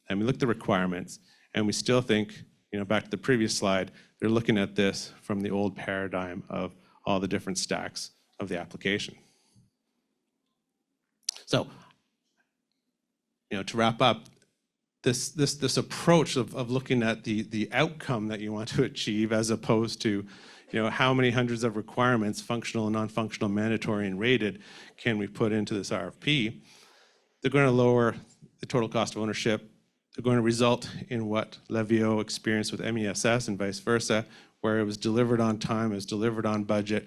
and we look at the requirements, and we still think, back to the previous slide, they're looking at this from the old paradigm of all the different stacks of the application. So, to wrap up, this approach of looking at the outcome that you want to achieve as opposed to, how many hundreds of requirements, functional and non-functional, mandatory and rated, can we put into this RFP? They're going to lower the total cost of ownership. They're going to result in what Levio experienced with MESS and vice versa, where it was delivered on time, it was delivered on budget,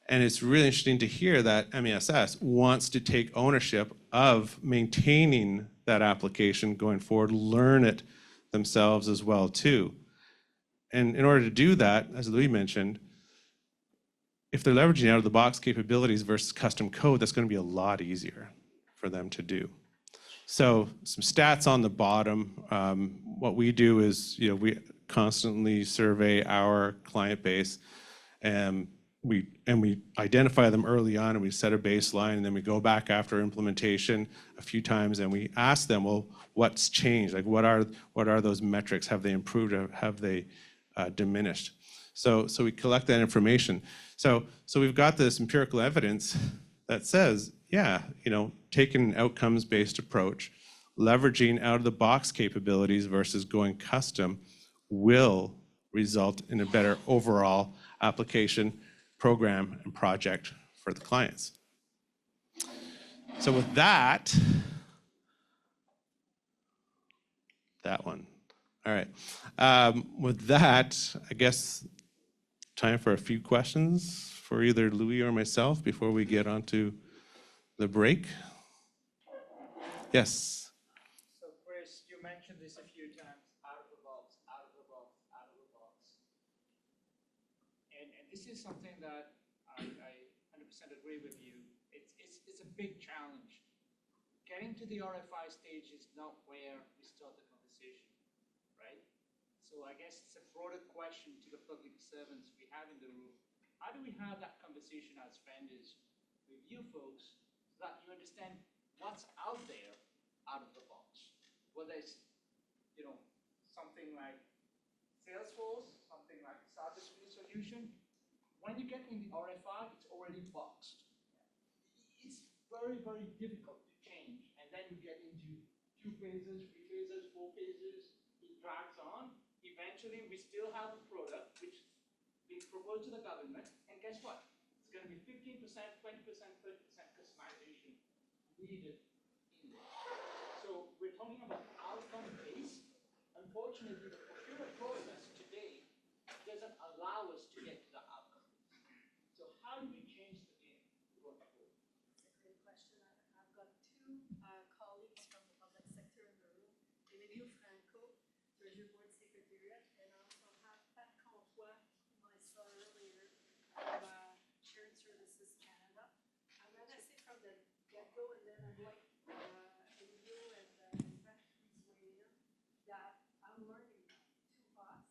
And it's really interesting to hear that MESS wants to take ownership of maintaining that application going forward, learn it themselves as well too. And in order to do that, as Louis mentioned, if they're leveraging out of the box capabilities versus custom code, that's going to be a lot easier for them to do. So some stats on the bottom. What we do is, we constantly survey our client base, and we identify them early on, and we set a baseline, and then we go back after implementation a few times, and we ask them, well, what's changed? Like, what are those metrics? Have they improved, or have they diminished? So we collect that information. So we've got this empirical evidence that says, yeah, taking an outcomes-based approach, leveraging out-of-the-box capabilities versus going custom will result in a better overall application, program, and project for the clients. So with that one. All right. With that, I guess time for a few questions for either Louis or myself before we get on to the break. Yes. So Chris, you mentioned this a few times, out of the box, out of the box, out of the box. And this is something that I 100% agree with you. It's a big challenge. Getting to the RFI stage is not where we start the conversation, right? So I guess it's a broader question to the public servants we have in the room. How do we have that conversation as vendors with you folks so that you understand what's out there out of the box? Whether it's, something like Salesforce, something like a cybersecurity solution. When you get in the RFI, it's already boxed. It's very, very difficult to change. And then you get into 2 phases, 3 phases, 4 phases. It drags on. Eventually, we still have a product which is being proposed to the government. And guess what? It's going to be 15%, 20%, 30% customization needed in there. So we're talking about outcome-based. Unfortunately, the procurement process today doesn't allow us to get to the outcome. So how do we change the game going forward? That's a great question. I've got 2 colleagues from the public sector in the room, Emilio, Franco, Treasury Board Secretariat, and I also have Pat Comtois, whom I saw earlier, of Shared Services Canada. I'm going to say from the get-go, and then I'd like Emilio and Pat to weigh in, that I'm learning to us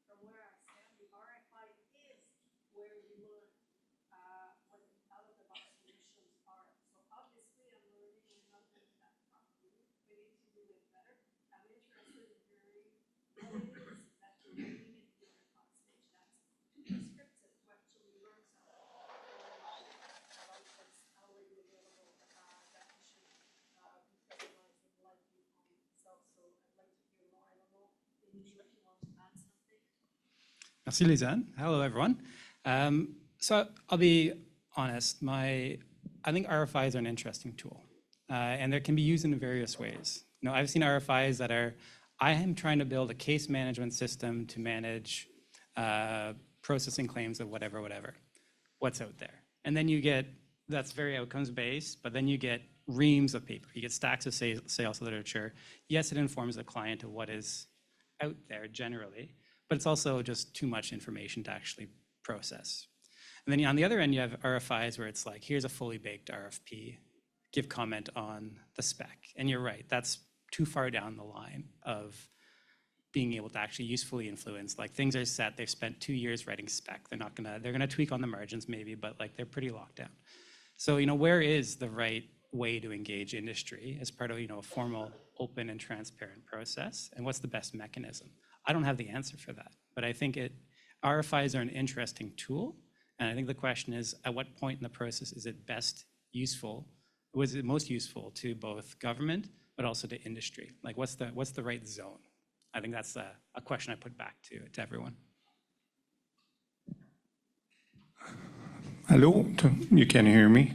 from where I stand. The RFI is where you learn what the out-of-the-box solutions are. So obviously, I'm learning we're not doing that properly. We need to do it better. I'm interested in hearing what it is that you're learning at the RFI stage. That's too prescriptive to actually learn something. I like this already available that you should be customized with light viewpoint itself. So I'd like to hear more. I don't know, Emilio, if you want to add something. Merci, Lysane. Hello, everyone. So I'll be honest, I think RFIs are an interesting tool, and they can be used in various ways. I've seen RFIs that I am trying to build a case management system to manage processing claims of whatever, what's out there. And then you get, that's very outcomes-based, but then you get reams of paper. You get stacks of sales literature. Yes, it informs the client of what is out there generally, but it's also just too much information to actually process. And then on the other end, you have RFIs where it's like, here's a fully baked RFP, give comment on the spec. And you're right, that's too far down the line of being able to actually usefully influence. Like, things are set, they've spent 2 years writing spec. They're gonna tweak on the margins maybe, but like, they're pretty locked down. So, where is the right way to engage industry as part of, a formal, open and transparent process? And what's the best mechanism? I don't have the answer for that, but I think RFIs are an interesting tool. And I think the question is, at what point in the process is it was it most useful to both government, but also to industry? Like, what's the right zone? I think that's a question I put back to everyone. Hello, you can hear me.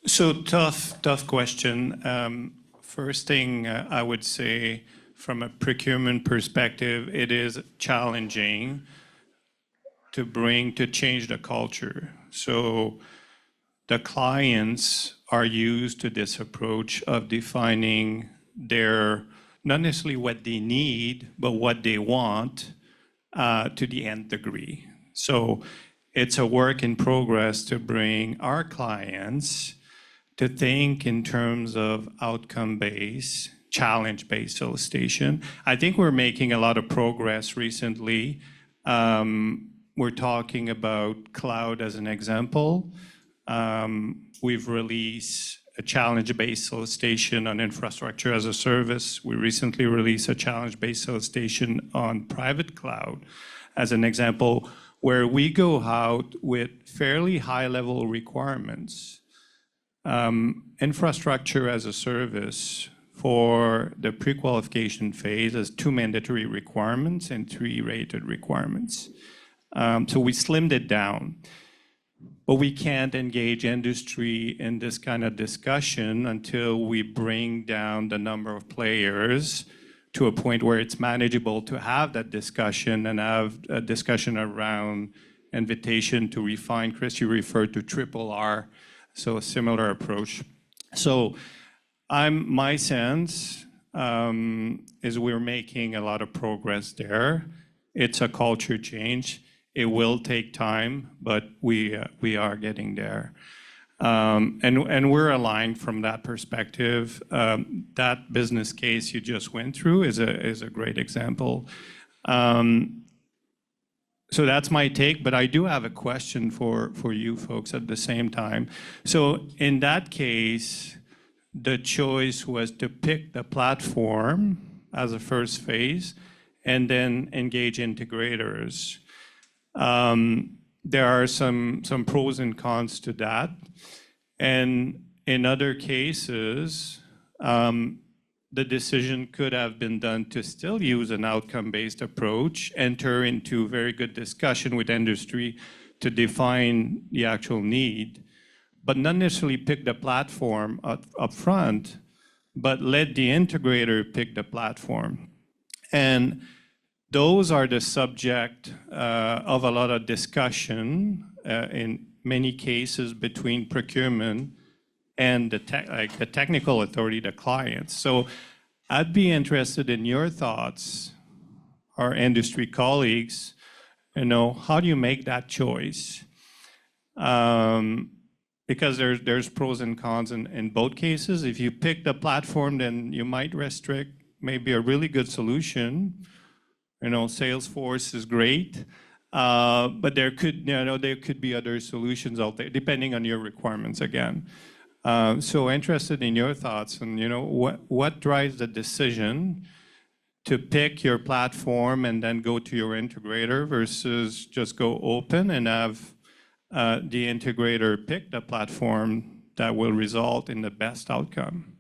So tough question. First thing I would say, from a procurement perspective, it is challenging to change the culture. So the clients are used to this approach of defining not necessarily what they need, but what they want to the nth degree. So it's a work in progress to bring our clients to think in terms of outcome-based, challenge-based solicitation. I think we're making a lot of progress recently. We're talking about cloud as an example. We've released a challenge-based solicitation on infrastructure as a service. We recently released a challenge-based solicitation on private cloud as an example, where we go out with fairly high-level requirements. Infrastructure as a service for the pre-qualification phase has 2 mandatory requirements and 3 rated requirements. So we slimmed it down. But we can't engage industry in this kind of discussion until we bring down the number of players to a point where it's manageable to have that discussion and have a discussion around invitation to refine. Chris, you referred to triple R, so a similar approach. So my sense is we're making a lot of progress there. It's a culture change. It will take time, but we are getting there. And we're aligned from that perspective. That business case you just went through is a great example. So that's my take, but I do have a question for you folks at the same time. So in that case, the choice was to pick the platform as a first phase and then engage integrators. There are some pros and cons to that. And in other cases, the decision could have been done to still use an outcome-based approach, enter into very good discussion with industry to define the actual need, but not necessarily pick the platform up front, but let the integrator pick the platform. And those are the subject of a lot of discussion in many cases between procurement and the technical authority, the clients. So I'd be interested in your thoughts, our industry colleagues, how do you make that choice? Because there's pros and cons in both cases. If you pick the platform, then you might restrict maybe a really good solution. Salesforce is great, but there could be other solutions out there, depending on your requirements again. So interested in your thoughts on, what drives the decision to pick your platform and then go to your integrator versus just go open and have the integrator pick the platform that will result in the best outcome.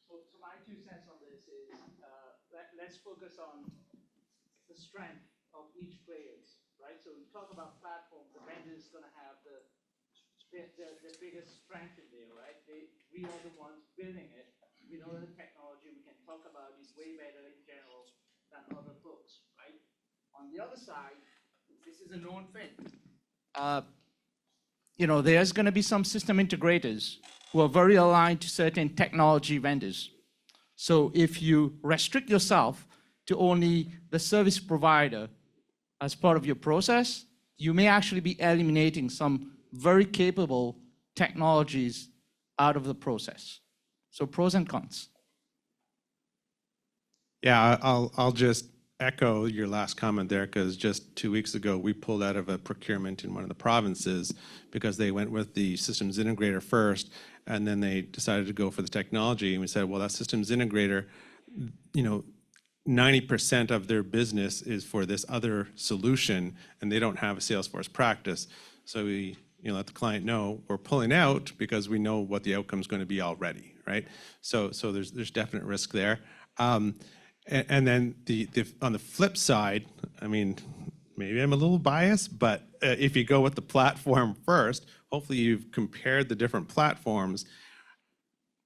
So my 2 cents on this is, let's focus on the strength of each player, right? So we talk about platforms, the vendor is going to have the biggest strength in there, right? We are the ones building it. We know the technology. We can talk about it way better in general than other folks, right? On the other side, this is a known thing. There's going to be some system integrators who are very aligned to certain technology vendors. So if you restrict yourself to only the service provider as part of your process, you may actually be eliminating some very capable technologies out of the process. So pros and cons. Yeah, I'll just echo your last comment there, because just 2 weeks ago, we pulled out of a procurement in one of the provinces because they went with the systems integrator first, and then they decided to go for the technology. And we said, well, that systems integrator, 90% of their business is for this other solution, and they don't have a Salesforce practice. So we let the client know we're pulling out because we know what the outcome is going to be already, right? So there's definite risk there. And then on the flip side, maybe I'm a little biased, but if you go with the platform first, hopefully you've compared the different platforms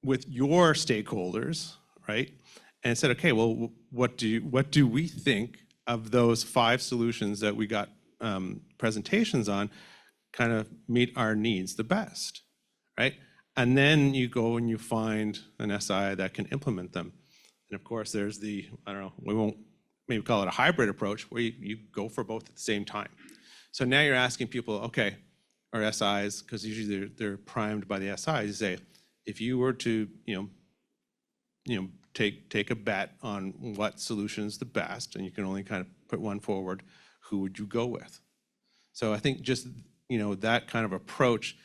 with your stakeholders, right? And said, okay, well, what do we think of those 5 solutions that we got presentations on kind of meet our needs the best, right? And then you go and you find an SI that can implement them. And of course, there's the, I don't know, we won't maybe call it a hybrid approach where you go for both at the same time. So now you're asking people, okay, or SIs, because usually they're primed by the SIs, you say, if you were to, take a bet on what solution's the best, and you can only kind of put one forward, who would you go with? So I think just, that kind of approach,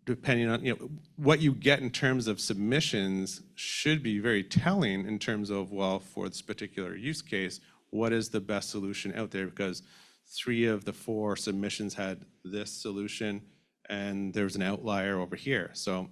depending on, what you get in terms of submissions should be very telling in terms of, well, for this particular use case, what is the best solution out there? Because 3 of the 4 submissions had this solution, and there's an outlier over here. So,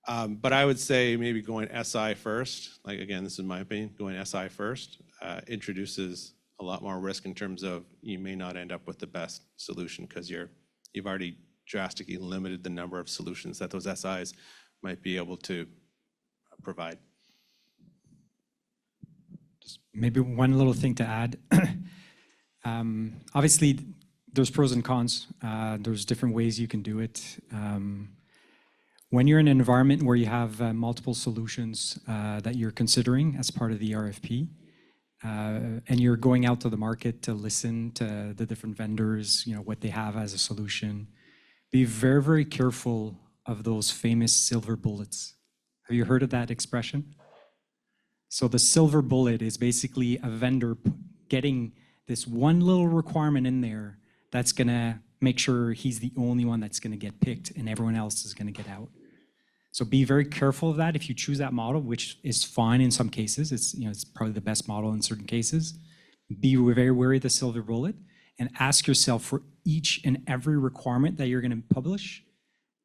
but I would say maybe going SI first, like again, this is my opinion, going SI first introduces a lot more risk in terms of you may not end up with the best solution because you've already drastically limited the number of solutions that those SIs might be able to provide. Just maybe one little thing to add. Obviously, there's pros and cons. There's different ways you can do it. When you're in an environment where you have multiple solutions that you're considering as part of the RFP, and you're going out to the market to listen to the different vendors, what they have as a solution, be very, very careful of those famous silver bullets. Have you heard of that expression? So the silver bullet is basically a vendor getting this one little requirement in there that's gonna make sure he's the only one that's gonna get picked and everyone else is gonna get out. So be very careful of that if you choose that model, which is fine in some cases. It's probably the best model in certain cases. Be very wary of the silver bullet and ask yourself for each and every requirement that you're gonna publish,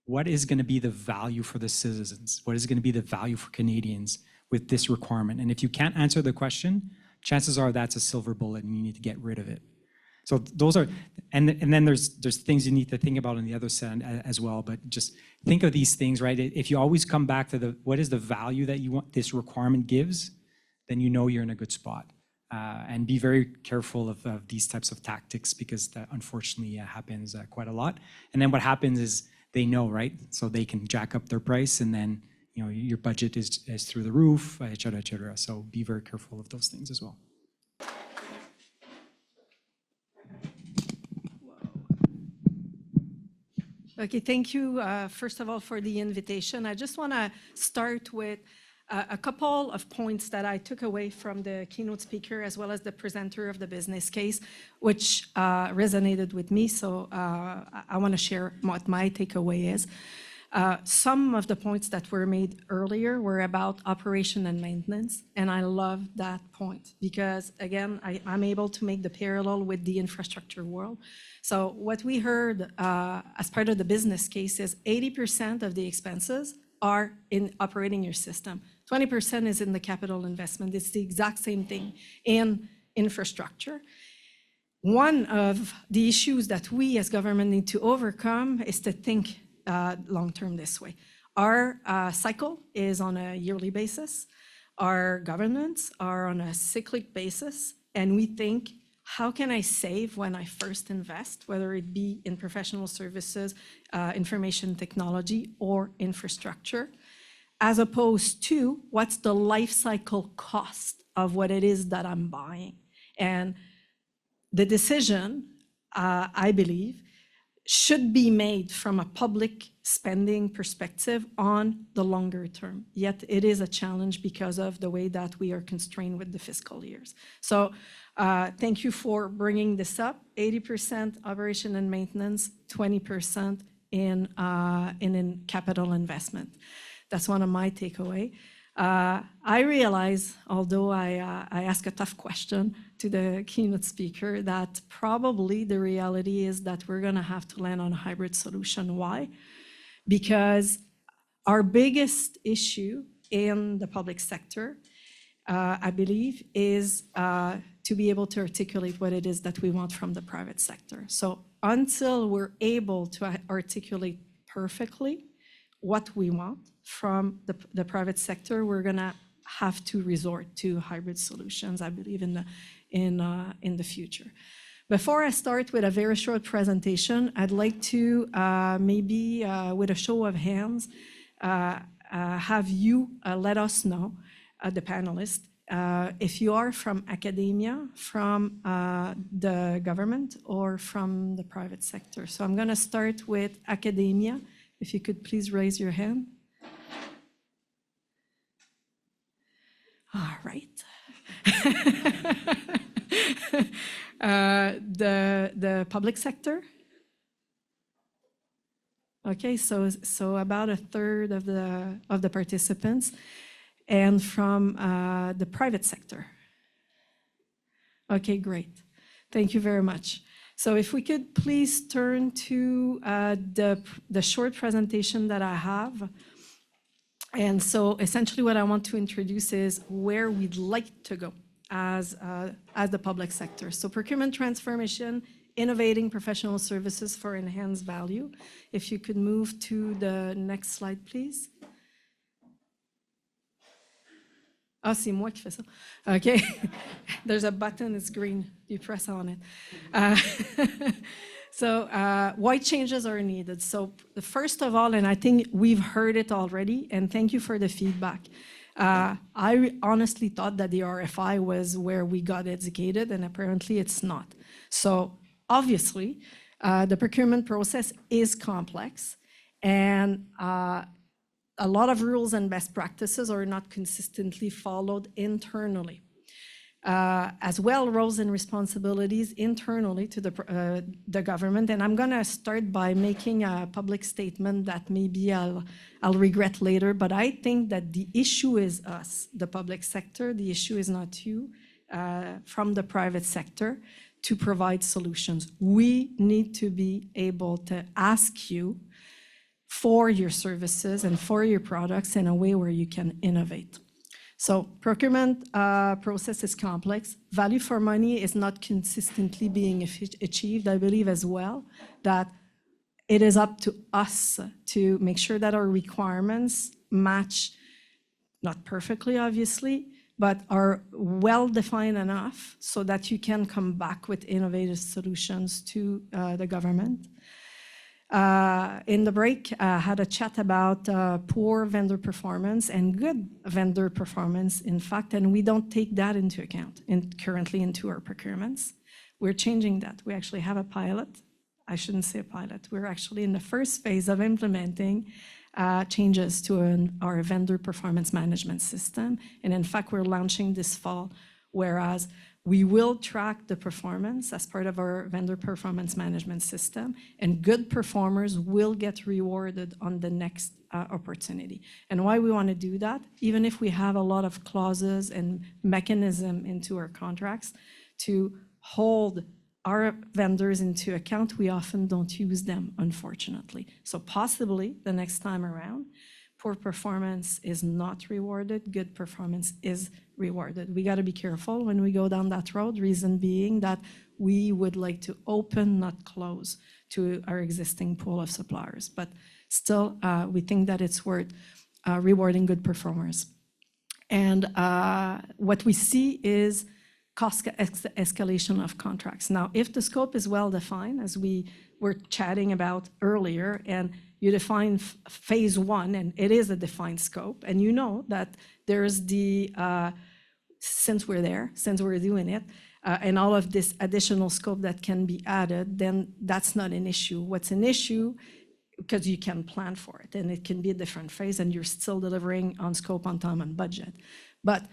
what is gonna be the value for the citizens? What is gonna be the value for Canadians with this requirement? And if you can't answer the question, chances are that's a silver bullet and you need to get rid of it. So those are, and then there's things you need to think about on the other side as well, but just think of these things, right? If you always come back to what is the value that you want this requirement gives, then you're in a good spot. And be very careful of these types of tactics because that unfortunately happens quite a lot. And then what happens is they know, right? So they can jack up their price and then your budget is through the roof, et cetera, et cetera. So be very careful of those things as well. Okay, thank you, first of all, for the invitation. I just want to start with a couple of points that I took away from the keynote speaker as well as the presenter of the business case, which resonated with me. So I want to share what my takeaway is. Some of the points that were made earlier were about operation and maintenance, and I love that point because, again, I'm able to make the parallel with the infrastructure world. So what we heard as part of the business case is 80% of the expenses are in operating your system. 20% is in the capital investment. It's the exact same thing in infrastructure. One of the issues that we as government need to overcome is to think long-term this way. Our cycle is on a yearly basis. Our governments are on a cyclic basis, and we think, how can I save when I first invest, whether it be in professional services, information technology, or infrastructure, as opposed to what's the life cycle cost of what it is that I'm buying. And the decision, I believe, should be made from a public spending perspective on the longer term. Yet it is a challenge because of the way that we are constrained with the fiscal years. So thank you for bringing this up. 80% operation and maintenance, 20% in capital investment. That's one of my takeaway. I realize, although I asked a tough question to the keynote speaker, that probably the reality is that we're gonna have to land on a hybrid solution. Why? Because our biggest issue in the public sector, I believe, is to be able to articulate what it is that we want from the private sector. So until we're able to articulate perfectly what we want from the private sector, we're gonna have to resort to hybrid solutions, I believe, in the future. Before I start with a very short presentation, I'd like to maybe with a show of hands, have you let us know, the panelists, if you are from academia, from the government, or from the private sector. So I'm going to start with academia. If you could please raise your hand. All right. The public sector. Okay, so about a third of the participants, and from the private sector. Okay, great. Thank you very much. So if we could please turn to the short presentation that I have. And so essentially what I want to introduce is where we'd like to go as the public sector. So procurement transformation, innovating professional services for enhanced value. If you could move to the next slide, please. Ah, c'est moi qui fais ça. Okay. There's a button, it's green. You press on it. So why changes are needed? So first of all, and I think we've heard it already, and thank you for the feedback. I honestly thought that the RFI was where we got educated, and apparently it's not. So obviously, the procurement process is complex, and a lot of rules and best practices are not consistently followed internally. As well, roles and responsibilities internally to the government. And I'm going to start by making a public statement that maybe I'll regret later, but I think that the issue is us, the public sector. The issue is not you, from the private sector, to provide solutions. We need to be able to ask you for your services and for your products in a way where you can innovate. So procurement process is complex. Value for money is not consistently being achieved. I believe as well that it is up to us to make sure that our requirements match, not perfectly obviously, but are well-defined enough so that you can come back with innovative solutions to the government. In the break, I had a chat about poor vendor performance and good vendor performance, in fact, and we don't take that into account currently into our procurements. We're changing that. We actually have a pilot. I shouldn't say a pilot. We're actually in the first phase of implementing changes to our vendor performance management system. And in fact, we're launching this fall, whereas we will track the performance as part of our vendor performance management system, and good performers will get rewarded on the next opportunity. And why we want to do that, even if we have a lot of clauses and mechanism into our contracts to hold our vendors into account, we often don't use them, unfortunately. So possibly the next time around, poor performance is not rewarded, good performance is rewarded. We got to be careful when we go down that road, reason being that we would like to open, not close, to our existing pool of suppliers. But still, we think that it's worth rewarding good performers. And what we see is cost escalation of contracts. Now, if the scope is well defined, as we were chatting about earlier, and you define phase one, and it is a defined scope, and you know that there's the, since we're there, since we're doing it, and all of this additional scope that can be added, then that's not an issue. What's an issue, because you can plan for it, and it can be a different phase, and you're still delivering on scope, on time, and budget. But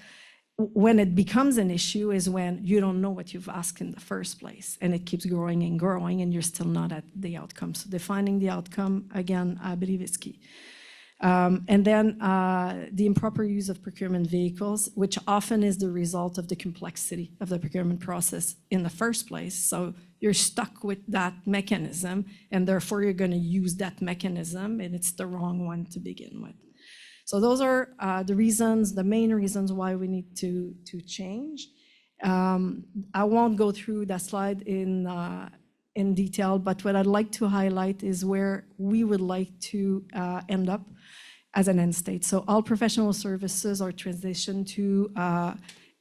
when it becomes an issue is when you don't know what you've asked in the first place, and it keeps growing and growing, and you're still not at the outcome. So defining the outcome, again, I believe is key. And then the improper use of procurement vehicles, which often is the result of the complexity of the procurement process in the first place. So you're stuck with that mechanism, and therefore you're going to use that mechanism, and it's the wrong one to begin with. So those are the reasons, the main reasons why we need to change. I won't go through that slide in detail, but what I'd like to highlight is where we would like to end up as an end state. So all professional services are transitioned to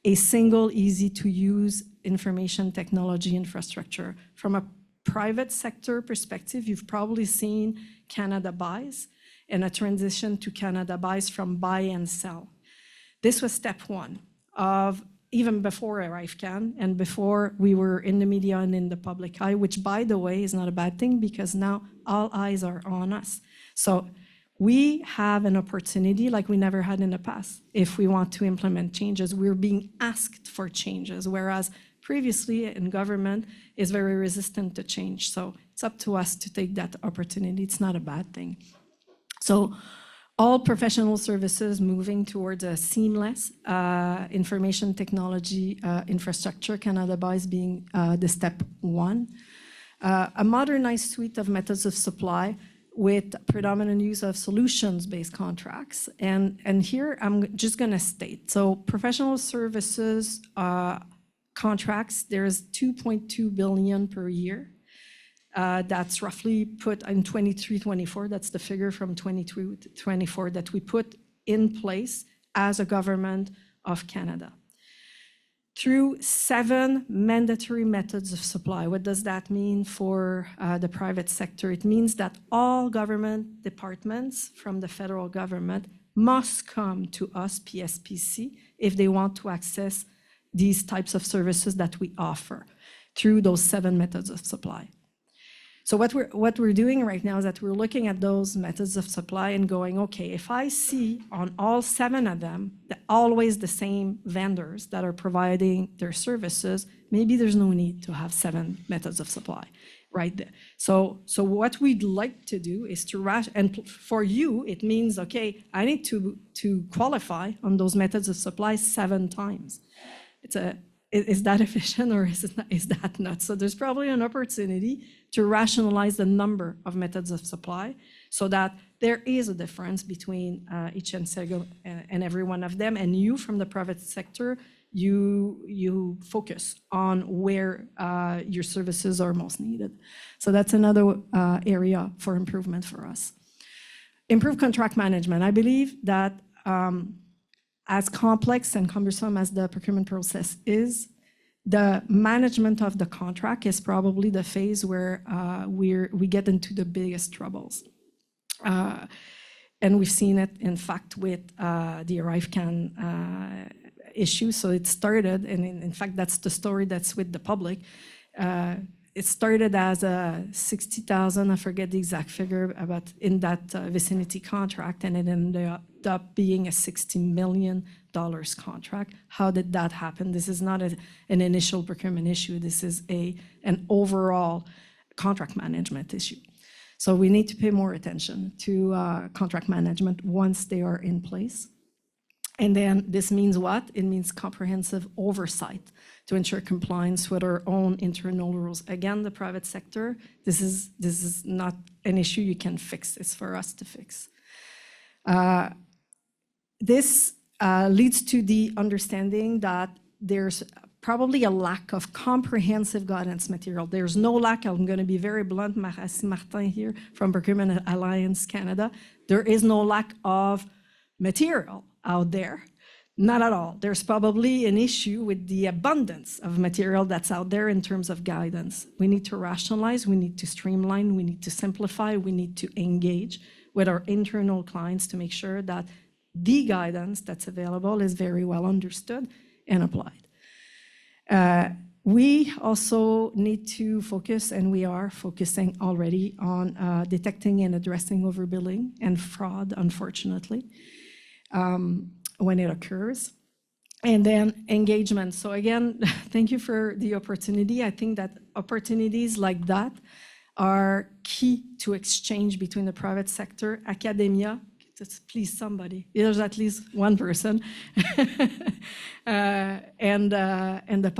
a single, easy-to-use information technology infrastructure. From a private sector perspective, you've probably seen Canada Buys and a transition to Canada Buys from buy and sell. This was step one of even before ArriveCan and before we were in the media and in the public eye, which, by the way, is not a bad thing because now all eyes are on us. So we have an opportunity like we never had in the past. If we want to implement changes, we're being asked for changes, whereas previously in government is very resistant to change. So it's up to us to take that opportunity. It's not a bad thing. So all professional services moving towards a seamless information technology infrastructure, Canada Buys being the step one. A modernized suite of methods of supply with predominant use of solutions-based contracts. And here I'm just gonna state, so professional services contracts, there's 2.2 billion per year. That's roughly put in 23-24, that's the figure from 23-24 that we put in place as a government of Canada. Through 7 mandatory methods of supply. What does that mean for the private sector? It means that all government departments from the federal government must come to us, PSPC, if they want to access these types of services that we offer through those 7 methods of supply. So what we're doing right now is that we're looking at those methods of supply and going, okay, if I see on all 7 of them, always the same vendors that are providing their services, maybe there's no need to have 7 methods of supply, right? So what we'd like to do is to and for you, it means, okay, I need to qualify on those methods of supply 7 times. Is that efficient or is that not? So there's probably an opportunity to rationalize the number of methods of supply so that there is a difference between each and every one of them. And you from the private sector, you focus on where your services are most needed. So that's another area for improvement for us. Improved contract management. I believe that as complex and cumbersome as the procurement process is, the management of the contract is probably the phase where we get into the biggest troubles. And we've seen it, in fact, with the ArriveCan issue. So it started, and in fact, that's the story that's with the public. It started as a 60,000, I forget the exact figure, about in that vicinity contract, and it ended up being a $60 million contract. How did that happen? This is not an initial procurement issue. This is an overall contract management issue. So we need to pay more attention to contract management once they are in place. And then this means what? It means comprehensive oversight to ensure compliance with our own internal rules. Again, the private sector, this is not an issue you can fix. It's for us to fix. This leads to the understanding that there's probably a lack of comprehensive guidance material. There's no lack, I'm going to be very blunt, Martin here from Procurement Alliance Canada, there is no lack of material out there. Not at all. There's probably an issue with the abundance of material that's out there in terms of guidance. We need to rationalize, we need to streamline, we need to simplify, we need to engage with our internal clients to make sure that the guidance that's available is very well understood and applied. We also need to focus, and we are focusing already on detecting and addressing overbilling and fraud, unfortunately, when it occurs. And then engagement. So again, thank you for the opportunity. I think that opportunities like that are key to exchange between the private sector, academia, please somebody, there's at least one person, and the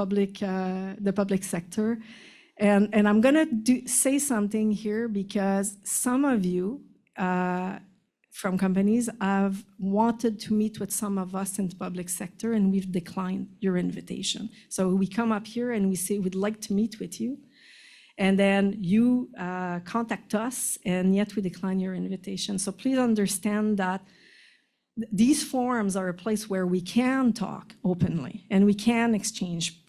public sector. And I'm gonna say something here because some of you from companies have wanted to meet with some of us in the public sector, and we've declined your invitation. So we come up here and we say, we'd like to meet with you. And then you contact us, and yet we decline your invitation. So please understand that these forums are a place where we can talk openly and we can exchange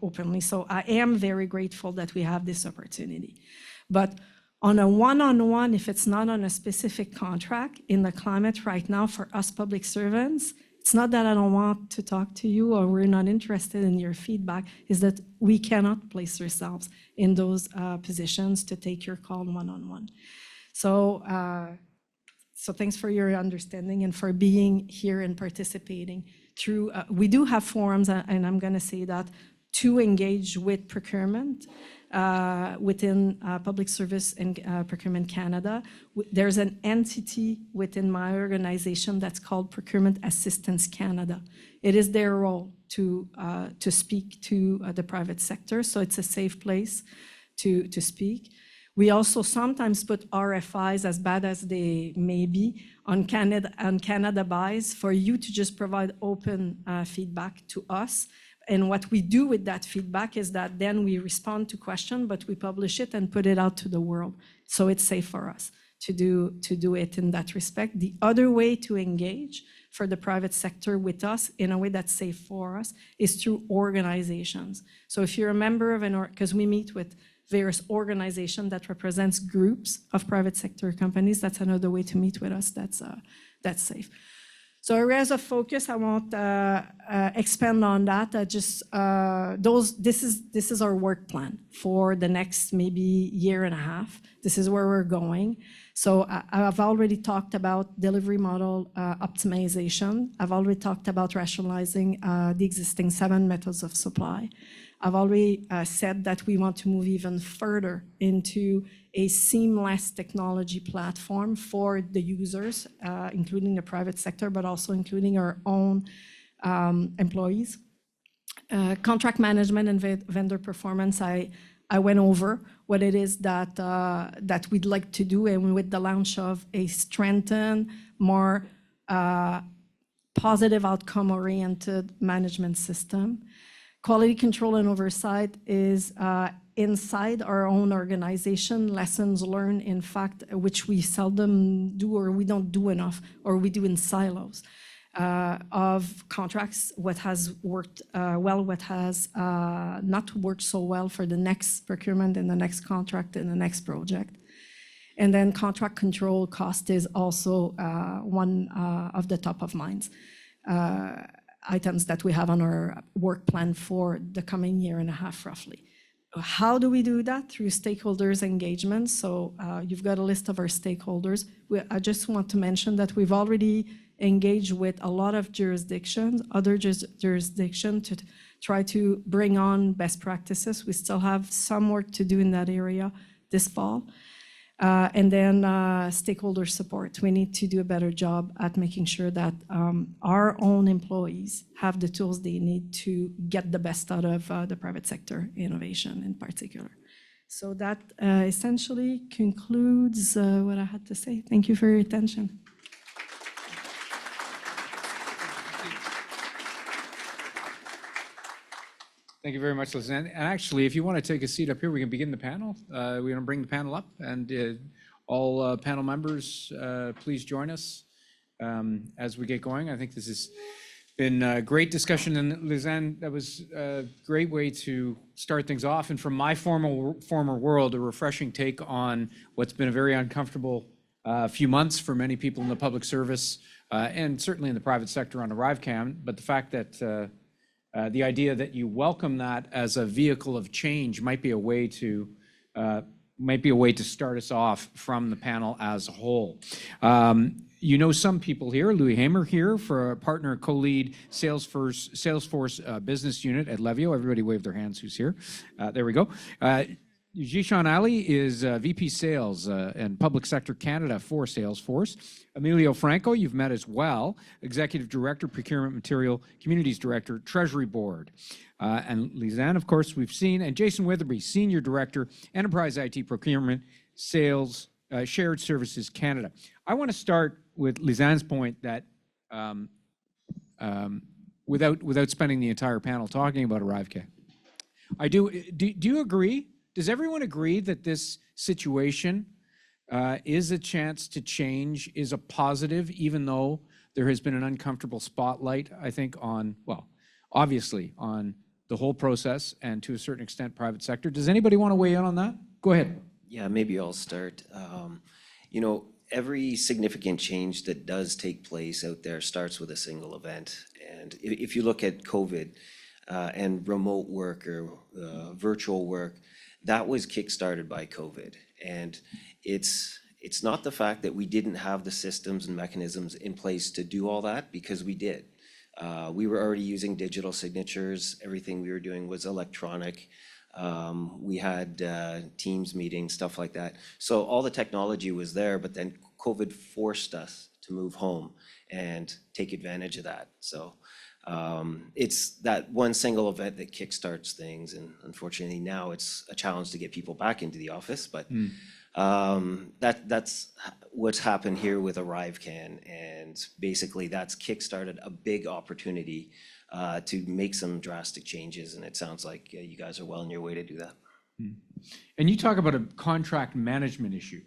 openly. So I am very grateful that we have this opportunity. But on a one-on-one, if it's not on a specific contract in the climate right now for us public servants, it's not that I don't want to talk to you or we're not interested in your feedback, is that we cannot place ourselves in those positions to take your call one-on-one. So, so thanks for your understanding and for being here and participating through, we do have forums, and I'm gonna say that, to engage with procurement within Public Service and Procurement Canada. There's an entity within my organization that's called Procurement Assistance Canada. It is their role to speak to the private sector, so it's a safe place to speak. We also sometimes put RFIs, as bad as they may be, on Canada buys for you to just provide open feedback to us. And what we do with that feedback is that then we respond to question, but we publish it and put it out to the world. So it's safe for us to do it in that respect. The other way to engage for the private sector with us in a way that's safe for us is through organizations. So if you're a member of because we meet with various organizations that represents groups of private sector companies, that's another way to meet with us that's safe. So areas of focus, I won't expand on that. This is our work plan for the next maybe year and a half. This is where we're going. So I've already talked about delivery model optimization. I've already talked about rationalizing the existing 7 methods of supply. I've already said that we want to move even further into a seamless technology platform for the users, including the private sector, but also including our own employees. Contract management and vendor performance, I went over what it is that we'd like to do, and with the launch of a strengthened, more positive outcome-oriented management system. Quality control and oversight is inside our own organization, lessons learned, in fact, which we seldom do or we don't do enough, or we do in silos of contracts, what has worked well, what has not worked so well for the next procurement and the next contract and the next project. And then contract control cost is also one of the top of minds. Items that we have on our work plan for the coming year and a half, roughly. How do we do that? Through stakeholders engagement. So you've got a list of our stakeholders. I just want to mention that we've already engaged with a lot of jurisdictions, other jurisdictions, to try to bring on best practices. We still have some work to do in that area this fall. And then stakeholder support. We need to do a better job at making sure that our own employees have the tools they need to get the best out of the private sector innovation in particular. So that essentially concludes what I had to say. Thank you for your attention. Thank you very much, Lysane. And actually, if you want to take a seat up here, we can begin the panel. We're going to bring the panel up, and all panel members, please join us as we get going. I think this has been a great discussion, and Lysane, that was a great way to start things off. And from my former world, a refreshing take on what's been a very uncomfortable few months for many people in the public service, and certainly in the private sector on ArriveCAN. But the fact that the idea that you welcome that as a vehicle of change might be a way to start us off from the panel as a whole. You know some people here. Louis Hamer here for a partner co-lead Salesforce business unit at Levio. Everybody wave their hands who's here. There we go. Jishan Ali is VP Sales and Public Sector Canada for Salesforce. Emilio Franco, you've met as well, Executive Director, Procurement Materiel, Communities Director, Treasury Board. And Lysane, of course, we've seen, and Jason Weatherbie, Senior Director, Enterprise IT Procurement, Sales, Shared Services Canada. I want to start with Lysane's point that without spending the entire panel talking about ArriveCAN. Do you agree? Does everyone agree that this situation is a chance to change, is a positive, even though there has been an uncomfortable spotlight, I think, on, well, obviously on the whole process and to a certain extent private sector. Does anybody want to weigh in on that? Go ahead. Yeah, maybe I'll start. You know, every significant change that does take place out there starts with a single event. And if you look at COVID and remote work or virtual work, that was kickstarted by COVID. And it's not the fact that we didn't have the systems and mechanisms in place to do all that, because we did. We were already using digital signatures. Everything we were doing was electronic. We had Teams meetings, stuff like that. So all the technology was there, but then COVID forced us to move home and take advantage of that. So it's that one single event that kickstarts things. And unfortunately now it's a challenge to get people back into the office, but that's what's happened here with ArriveCan. And basically that's kickstarted a big opportunity to make some drastic changes, and it sounds like you guys are well on your way to do that. And you talk about a contract management issue,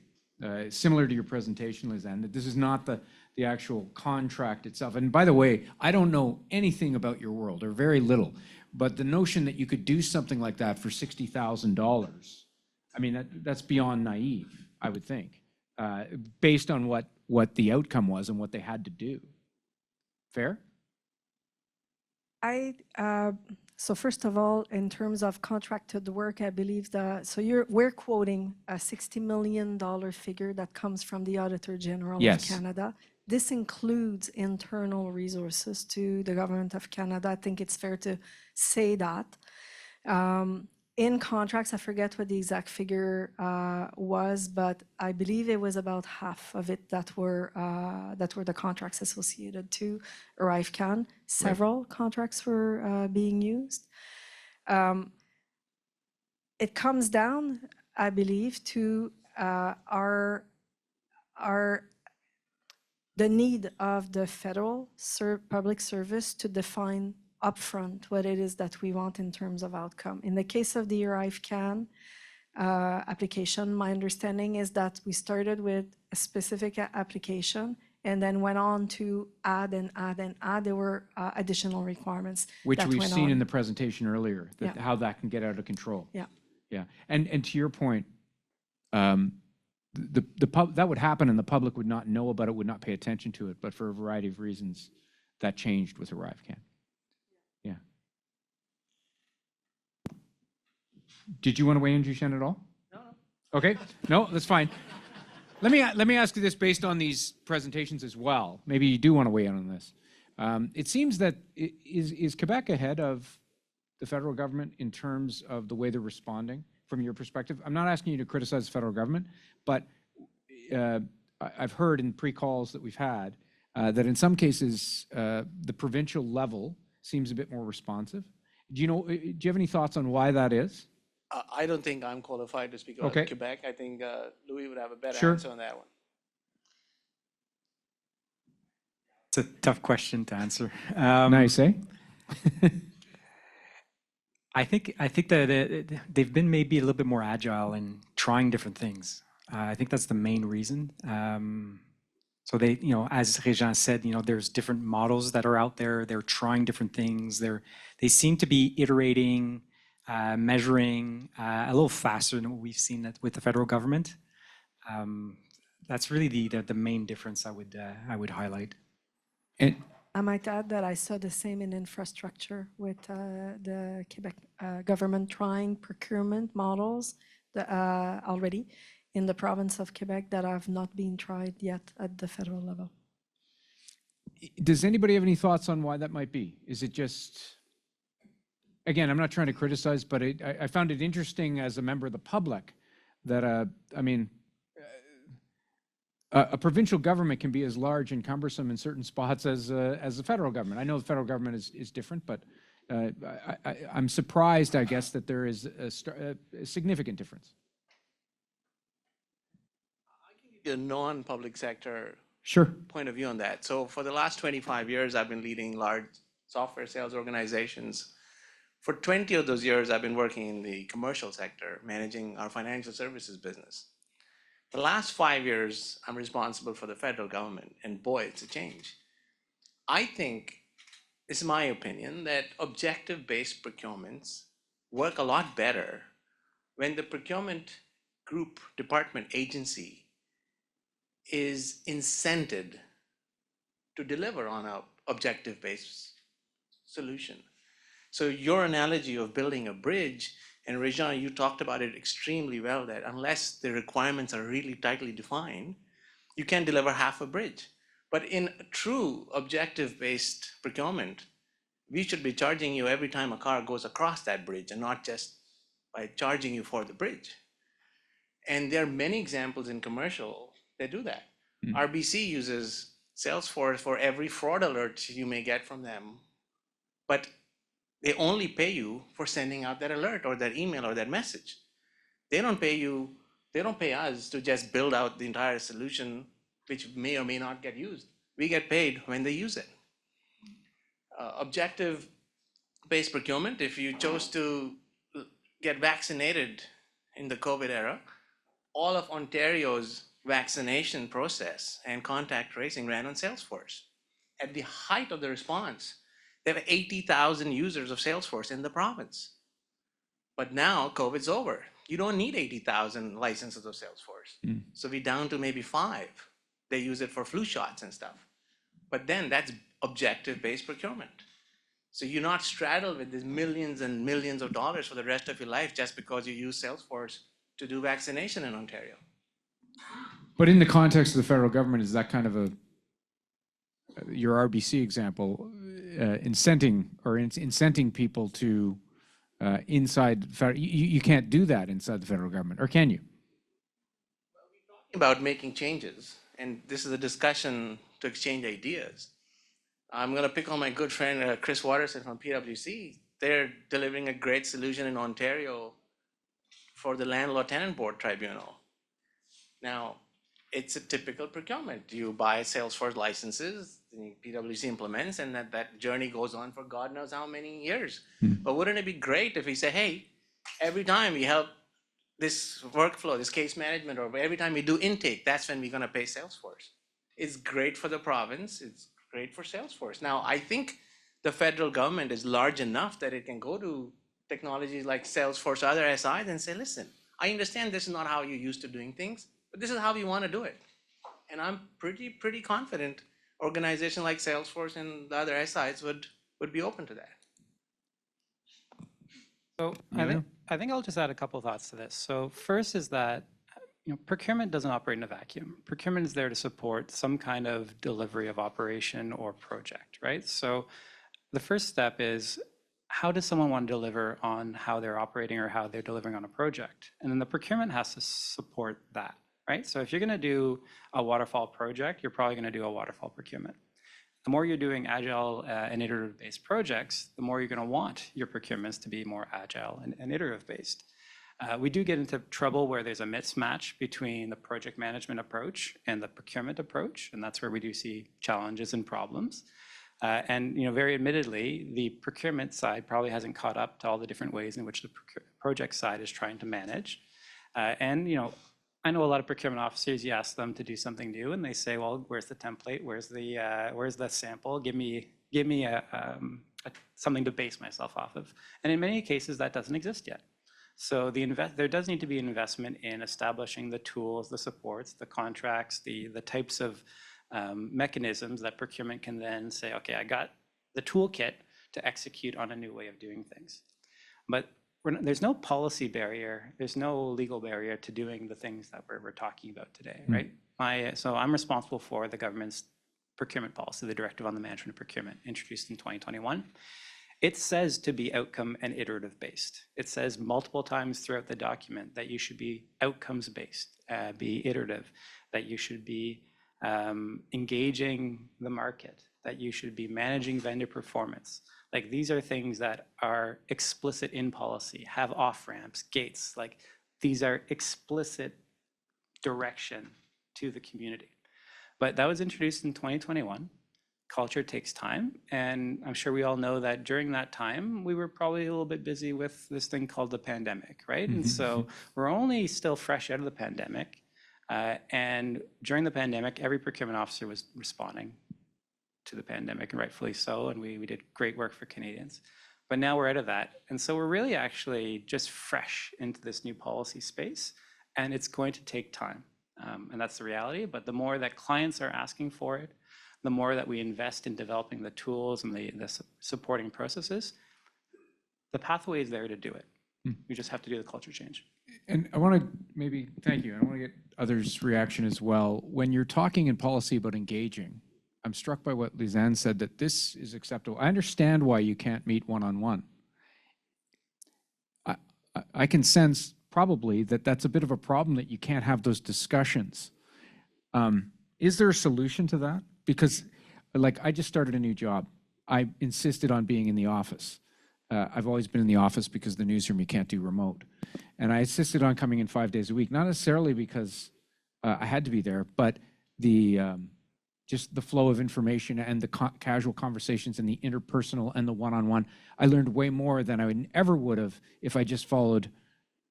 similar to your presentation, Lysane, that this is not the actual contract itself. And by the way, I don't know anything about your world, or very little, but the notion that you could do something like that for $60,000, I mean, that's beyond naive, I would think, based on what the outcome was and what they had to do. Fair? So first of all, in terms of contracted work, I believe that, so we're quoting a $60 million figure that comes from the Auditor General of Canada. This includes internal resources to the Government of Canada. I think it's fair to say that. In contracts, I forget what the exact figure was, but I believe it was about half of it that were the contracts associated to ArriveCan. Several contracts were being used. It comes down, I believe, to the need of the federal public service to define upfront what it is that we want in terms of outcome. In the case of the ArriveCan application, my understanding is that we started with a specific application and then went on to add and add and add. There were additional requirements. Which that we've went seen on. in the presentation earlier, that Yeah. how that can get out of control. Yeah. Yeah. And to your point, that would happen and the public would not know about it, would not pay attention to it, but for a variety of reasons, that changed with ArriveCan. Yeah. Did you want to weigh in, Jushen, at all? No. Okay. No, that's fine. Let me ask you this based on these presentations as well. Maybe you do want to weigh in on this. It seems that is Quebec ahead of the federal government in terms of the way they're responding from your perspective? I'm not asking you to criticize the federal government, but I've heard in pre-calls that we've had that in some cases the provincial level seems a bit more responsive. Do you have any thoughts on why that is? I don't think I'm qualified to speak about Okay. Quebec. I think Louis would have a better Sure. answer on that one. It's a tough question to answer. Nice, eh? I think that they've been maybe a little bit more agile in trying different things. I think that's the main reason. So they, as Réjean said, there's different models that are out there. They're trying different things. They seem to be iterating, measuring a little faster than what we've seen with the federal government. That's really the main difference I would highlight. And I might add that I saw the same in infrastructure with the Quebec government trying procurement models already in the province of Quebec that have not been tried yet at the federal level. does anybody have any thoughts on why that might be? Is it just, again, I'm not trying to criticize, but I found it interesting as a member of the public that, a provincial government can be as large and cumbersome in certain spots as the federal government. I know the federal government is different, but I'm surprised, I guess, that there is a significant difference. The non-public sector Sure. point of view on that. So for the last 25 years, I've been leading large software sales organizations. For 20 of those years, I've been working in the commercial sector, managing our financial services business. The last 5 years, I'm responsible for the federal government, and boy, it's a change. I think, it's my opinion, that objective-based procurements work a lot better when the procurement group, department, agency is incented to deliver on a objective-based solution. So your analogy of building a bridge, and Réjean, you talked about it extremely well, that unless the requirements are really tightly defined, you can deliver half a bridge. But in a true objective-based procurement, we should be charging you every time a car goes across that bridge and not just by charging you for the bridge. And there are many examples in commercial that do that. RBC uses Salesforce for every fraud alert you may get from them, but they only pay you for sending out that alert or that email or that message. They don't pay you, they don't pay us to just build out the entire solution, which may or may not get used. We get paid when they use it. Objective-based procurement, if you chose to get vaccinated in the COVID era, all of Ontario's vaccination process and contact tracing ran on Salesforce. At the height of the response, they have 80,000 users of Salesforce in the province. But now COVID's over. You don't need 80,000 licenses of Salesforce. So we're down to maybe 5. They use it for flu shots and stuff. But then that's objective-based procurement. So you're not straddled with these millions and millions of dollars for the rest of your life just because you use Salesforce to do vaccination in Ontario. But in the context of the federal government, is that kind of your RBC example, incenting people to inside, you can't do that inside the federal government, or can you? Well, we're talking about making changes, and this is a discussion to exchange ideas. I'm going to pick on my good friend Chris Watterson from PwC. They're delivering a great solution in Ontario for the Landlord-Tenant Board Tribunal. Now, it's a typical procurement. You buy Salesforce licenses, PwC implements, and that journey goes on for God knows how many years. But wouldn't it be great if we say, hey, every time we help this workflow, this case management, or every time we do intake, that's when we're going to pay Salesforce. It's great for the province. It's great for Salesforce. Now, I think the federal government is large enough that it can go to technologies like Salesforce or other SIs and say, listen, I understand this is not how you're used to doing things, but this is how we want to do it. And I'm pretty confident organizations like Salesforce and the other SIs would be open to that. So I think I'll just add a couple of thoughts to this. So first is that procurement doesn't operate in a vacuum. Procurement is there to support some kind of delivery of operation or project, right? So the first step is, how does someone want to deliver on how they're operating or how they're delivering on a project? And then the procurement has to support that, right? So if you're going to do a waterfall project, you're probably going to do a waterfall procurement. The more you're doing agile and iterative-based projects, the more you're going to want your procurements to be more agile and iterative-based. We do get into trouble where there's a mismatch between the project management approach and the procurement approach, and that's where we do see challenges and problems. And very admittedly, the procurement side probably hasn't caught up to all the different ways in which the project side is trying to manage. I know a lot of procurement officers, you ask them to do something new and they say, well, where's the template? Where's the sample? Give me something to base myself off of. And in many cases, that doesn't exist yet. So there does need to be an investment in establishing the tools, the supports, the contracts, the types of mechanisms that procurement can then say, okay, I got the toolkit to execute on a new way of doing things. But there's no policy barrier, there's no legal barrier to doing the things that we're talking about today, right? So I'm responsible for the government's procurement policy, the Directive on the Management of Procurement, introduced in 2021. It says to be outcome and iterative based. It says multiple times throughout the document that you should be outcomes based, be iterative, that you should be engaging the market, that you should be managing vendor performance. Like, these are things that are explicit in policy, have off-ramps, gates. Like, these are explicit direction to the community. But that was introduced in 2021. Culture takes time, and I'm sure we all know that during that time, we were probably a little bit busy with this thing called the pandemic, right? And so we're only still fresh out of the pandemic. And during the pandemic, every procurement officer was responding to the pandemic, and rightfully so, and we did great work for Canadians. But now we're out of that. And so we're really actually just fresh into this new policy space, and it's going to take time. And that's the reality. But the more that clients are asking for it, the more that we invest in developing the tools and the supporting processes, the pathway is there to do it. We just have to do the culture change. And I want to maybe, thank you, I want to get others' reaction as well. When you're talking in policy about engaging, I'm struck by what Lysane said, that this is acceptable. I understand why you can't meet one-on-one. I can sense probably that that's a bit of a problem, that you can't have those discussions. Is there a solution to that? Because like, I just started a new job. I insisted on being in the office. I've always been in the office because the newsroom you can't do remote. And I insisted on coming in 5 days a week, not necessarily because I had to be there, but the just the flow of information and the casual conversations and the interpersonal and the one-on-one. I learned way more than I ever would have if I just followed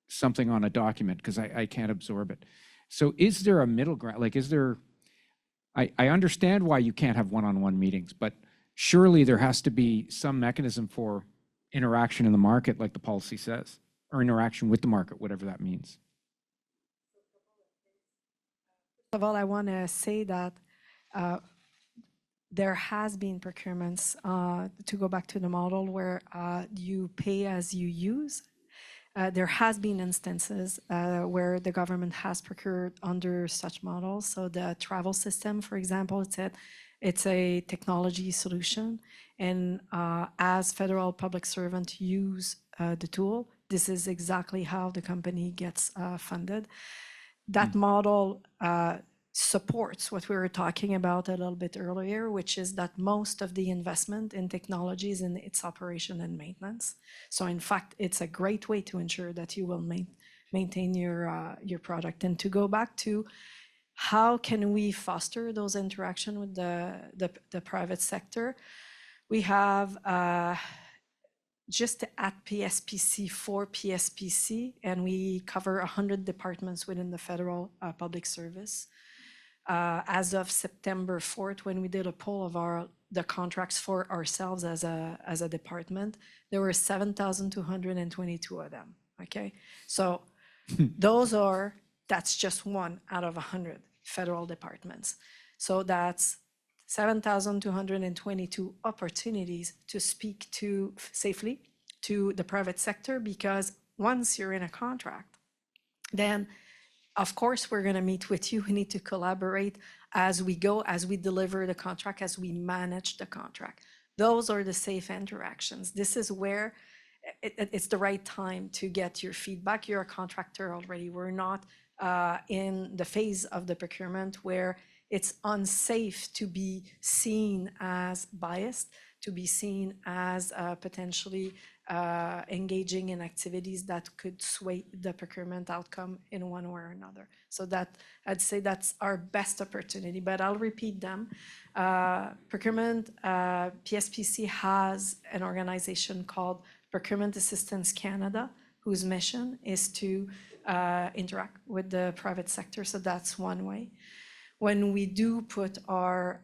something on a document, because I can't absorb it. So is there a middle ground? Like, is there, I understand why you can't have one-on-one meetings, but surely there has to be some mechanism for interaction in the market, like the policy says, or interaction with the market, whatever that means. First of all, I want to say that there has been procurements, to go back to the model where you pay as you use. There has been instances where the government has procured under such models. So the travel system, for example, it's a technology solution. And as federal public servant use the tool, this is exactly how the company gets funded. That model supports what we were talking about a little bit earlier, which is that most of the investment in technology is in its operation and maintenance. So in fact, it's a great way to ensure that you will maintain your product. And to go back to how can we foster those interactions with the private sector, we have just at PSPC, for PSPC, and we cover 100 departments within the federal public service. As of September 4th, when we did a poll of the contracts for ourselves as a department, there were 7,222 of them, okay? So that's just one out of 100 federal departments. So that's 7,222 opportunities to speak safely to the private sector, because once you're in a contract, then of course, we're going to meet with you. We need to collaborate as we go, as we deliver the contract, as we manage the contract. Those are the safe interactions. This is where it's the right time to get your feedback. You're a contractor already. We're not in the phase of the procurement where it's unsafe to be seen as biased, to be seen as potentially engaging in activities that could sway the procurement outcome in one way or another. So that, I'd say that's our best opportunity, but I'll repeat them. Procurement, PSPC has an organization called Procurement Assistance Canada, whose mission is to interact with the private sector. So that's one way. When we do put our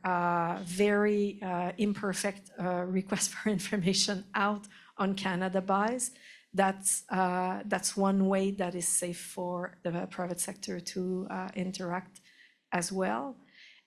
very imperfect request for information out on Canada Buys, that's one way that is safe for the private sector to interact as well.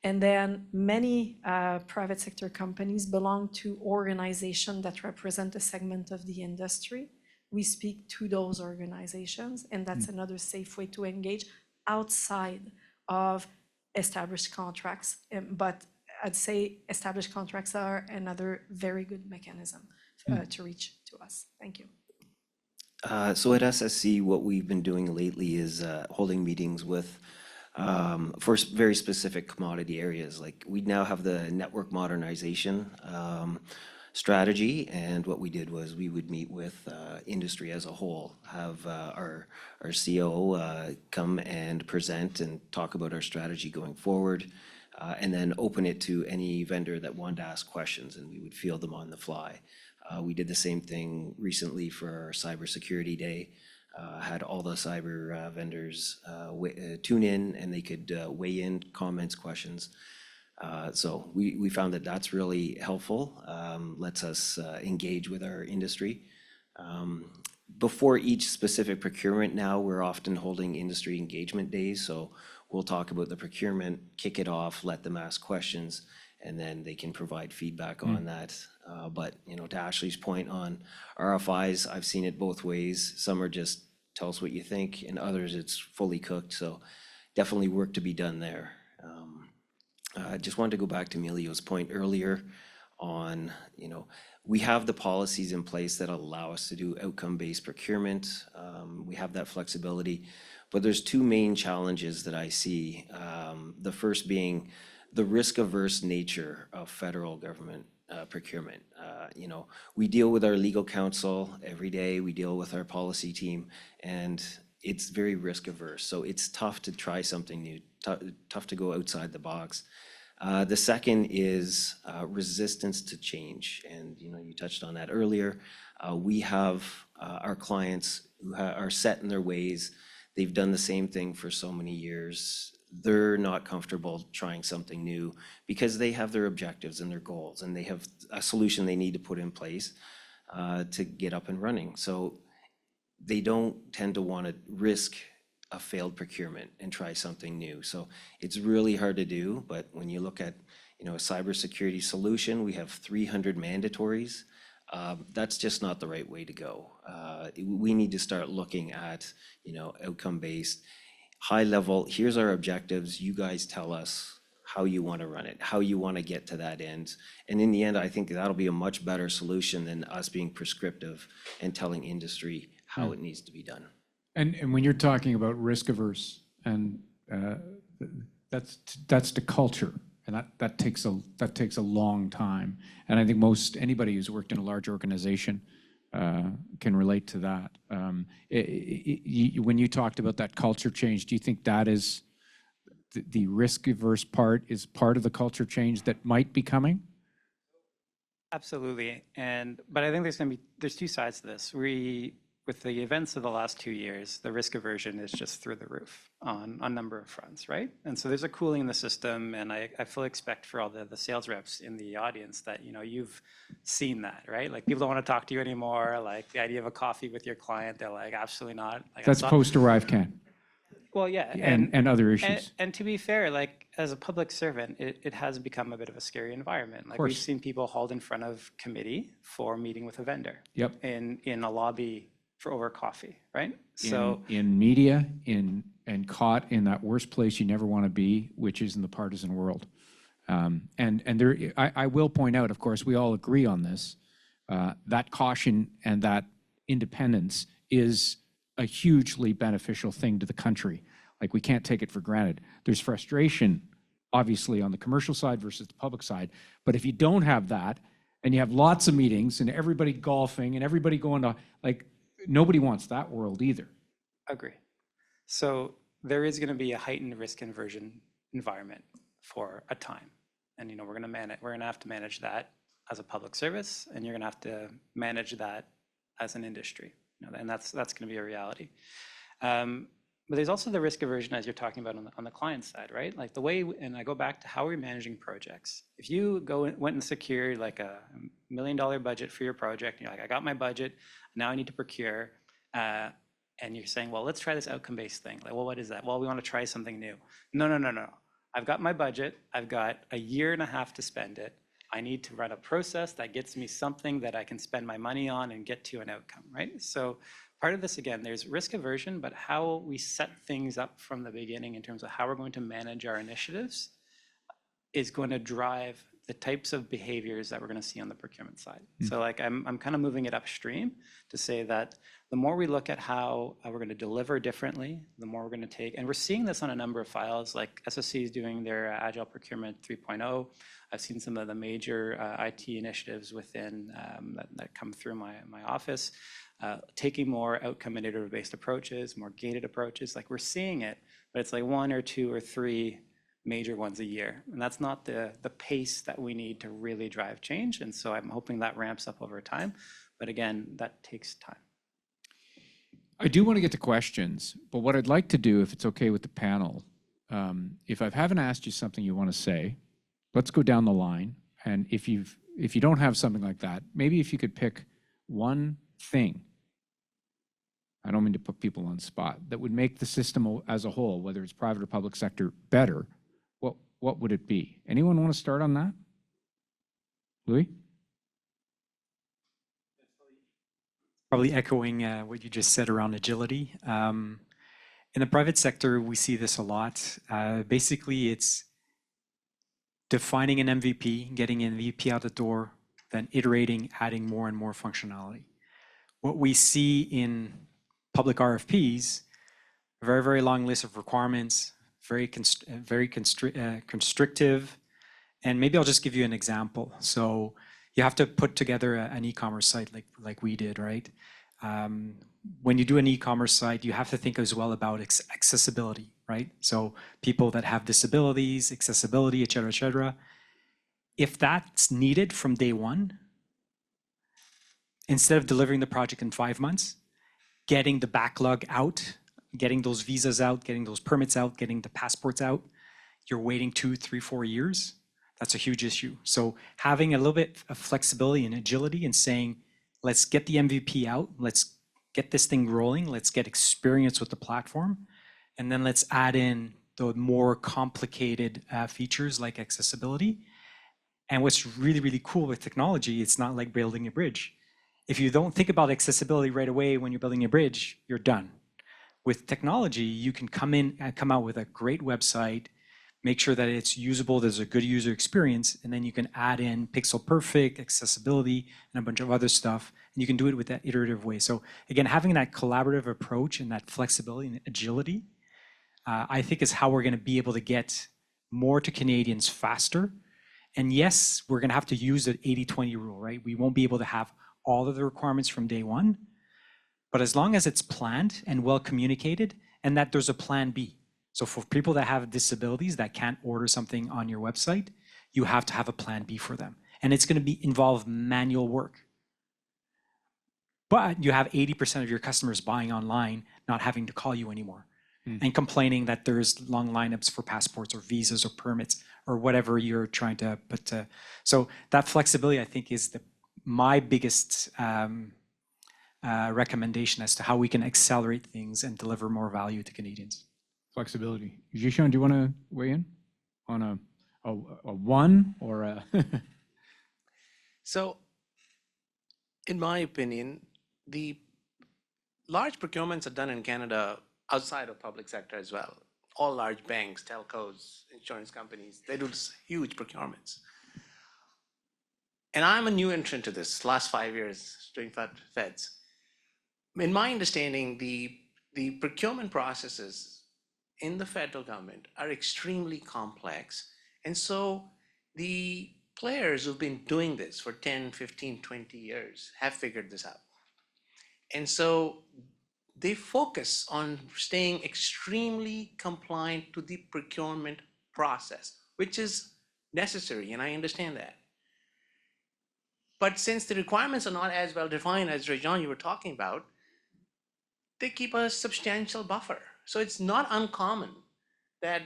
And then many private sector companies belong to organizations that represent a segment of the industry. We speak to those organizations, and that's another safe way to engage outside of established contracts. But I'd say established contracts are another very good mechanism to reach to us. Thank you. So at SSC, what we've been doing lately is holding meetings with for very specific commodity areas. Like, we now have the network modernization strategy, and what we did was we would meet with industry as a whole, have our COO come and present and talk about our strategy going forward, and then open it to any vendor that wanted to ask questions, and we would field them on the fly. We did the same thing recently for our Cybersecurity Day. Had all the cyber vendors tune in, and they could weigh in, comments, questions. So we found that that's really helpful, lets us engage with our industry. Before each specific procurement now, we're often holding industry engagement days. So we'll talk about the procurement, kick it off, let them ask questions, and then they can provide feedback on that. But, to Ashley's point on RFIs, I've seen it both ways. Some are just tell us what you think, and others it's fully cooked. So definitely work to be done there. I just wanted to go back to Emilio's point earlier on, we have the policies in place that allow us to do outcome-based procurement. We have that flexibility, but there's two main challenges that I see. The first being the risk-averse nature of federal government procurement. We deal with our legal counsel every day, we deal with our policy team, and it's very risk-averse. So it's tough to try something new, tough to go outside the box. The second is resistance to change, and you touched on that earlier. We have our clients who are set in their ways. They've done the same thing for so many years. They're not comfortable trying something new because they have their objectives and their goals, and they have a solution they need to put in place to get up and running. So they don't tend to want to risk a failed procurement and try something new. So it's really hard to do, but when you look at a cybersecurity solution, we have 300 mandatories. That's just not the right way to go. We need to start looking at outcome-based, high level. Here's our objectives. You guys tell us how you want to run it, how you want to get to that end. And in the end, I think that'll be a much better solution than us being prescriptive and telling industry how it needs to be done. And when you're talking about risk averse, and that's the culture, and that takes a long time. And I think anybody who's worked in a large organization can relate to that. When you talked about that culture change, do you think that is the risk averse part is part of the culture change that might be coming? Absolutely. But I think there's two sides to this. With the events of the last 2 years, the risk aversion is just through the roof on a number of fronts, right? And so there's a cooling in the system, and I fully expect for all the sales reps in the audience that, you've seen that, right? Like, people don't want to talk to you anymore. Like, the idea of a coffee with your client, they're like, absolutely not. Like, That's post-arrive can. Well, yeah. And other issues. And to be fair, like, as a public servant, it has become a bit of a scary environment. Like, we've seen people hauled in front of committee for meeting with a vendor. Yep. In a lobby for over coffee, right? In media, and caught in that worst place you never want to be, which is in the partisan world. I will point out, of course, we all agree on this, that caution and that independence is a hugely beneficial thing to the country. Like, we can't take it for granted. There's frustration, obviously, on the commercial side versus the public side. But if you don't have that, and you have lots of meetings and everybody golfing and everybody going to, like, nobody wants that world either. Agree. So there is going to be a heightened risk aversion environment for a time. And, we're going to have to manage that as a public service, and you're going to have to manage that as an industry. And that's going to be a reality. But there's also the risk aversion, as you're talking about on the client side, right? Like, the way, and I go back to how we're managing projects. If you went and secured like a $1 million budget for your project, and you're like, I got my budget, now I need to procure, and you're saying, well, let's try this outcome-based thing. Like, well, what is that? Well, we want to try something new. No. I've got my budget. I've got a year and a half to spend it. I need to run a process that gets me something that I can spend my money on and get to an outcome, right? So part of this, again, there's risk aversion, but how we set things up from the beginning in terms of how we're going to manage our initiatives is going to drive the types of behaviors that we're going to see on the procurement side. So, like, I'm kind of moving it upstream to say that the more we look at how we're going to deliver differently, the more we're going to take, and we're seeing this on a number of files, like SSC is doing their Agile Procurement 3.0. I've seen some of the major IT initiatives within that come through my office, taking more outcome and iterative-based approaches, more gated approaches. Like, we're seeing it, but it's like 1 or 2 or 3 major ones a year. And that's not the pace that we need to really drive change. And so I'm hoping that ramps up over time. But again, that takes time. I do want to get to questions, but what I'd like to do, if it's okay with the panel, if I haven't asked you something you want to say, let's go down the line. And if you don't have something like that, maybe if you could pick one thing, I don't mean to put people on the spot, that would make the system as a whole, whether it's private or public sector, better, what would it be? Anyone want to start on that? Louis? Probably echoing what you just said around agility. In the private sector, we see this a lot. Basically, it's defining an MVP, getting an MVP out the door, then iterating, adding more and more functionality. What we see in public RFPs, a very, very long list of requirements, very constrictive. And maybe I'll just give you an example. So you have to put together an e-commerce site like we did, right? When you do an e-commerce site, you have to think as well about accessibility, right? So people that have disabilities, accessibility, et cetera, et cetera. If that's needed from day one, instead of delivering the project in 5 months, getting the backlog out, getting those visas out, getting those permits out, getting the passports out, you're waiting 2, 3, 4 years. That's a huge issue. So having a little bit of flexibility and agility and saying, let's get the MVP out, let's get this thing rolling, let's get experience with the platform, and then let's add in the more complicated features like accessibility. And what's really, really cool with technology, it's not like building a bridge. If you don't think about accessibility right away when you're building a bridge, you're done. With technology, you can come out with a great website, make sure that it's usable, there's a good user experience, and then you can add in pixel perfect, accessibility, and a bunch of other stuff, and you can do it with that iterative way. So again, having that collaborative approach and that flexibility and agility, I think is how we're gonna be able to get more to Canadians faster. And yes, we're gonna have to use the 80-20 rule, right? We won't be able to have all of the requirements from day one, but as long as it's planned and well communicated, and that there's a plan B. So for people that have disabilities that can't order something on your website, you have to have a plan B for them. And it's gonna involve manual work. But you have 80% of your customers buying online, not having to call you anymore, and complaining that there's long lineups for passports or visas or permits or whatever you're trying to put. So that flexibility, I think, is my biggest recommendation as to how we can accelerate things and deliver more value to Canadians. Flexibility. Zhishan, do you want to weigh in on a one or a? So, in my opinion, the large procurements are done in Canada outside of public sector as well. All large banks, telcos, insurance companies, they do huge procurements. And I'm a new entrant to this, last 5 years doing feds. In my understanding, the procurement processes in the federal government are extremely complex. And so the players who've been doing this for 10, 15, 20 years have figured this out. And so they focus on staying extremely compliant to the procurement process, which is necessary, and I understand that. But since the requirements are not as well defined as Réjean you were talking about, they keep a substantial buffer. So it's not uncommon that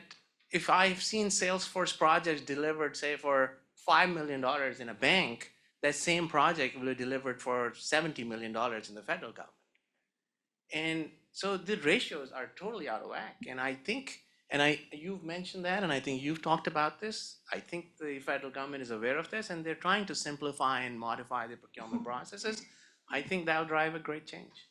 if I've seen Salesforce projects delivered, say, for $5 million in a bank, that same project will be delivered for $70 million in the federal government. And so the ratios are totally out of whack. And I think, you've mentioned that, and I think you've talked about this. I think the federal government is aware of this, and they're trying to simplify and modify the procurement processes. I think that'll drive a great change.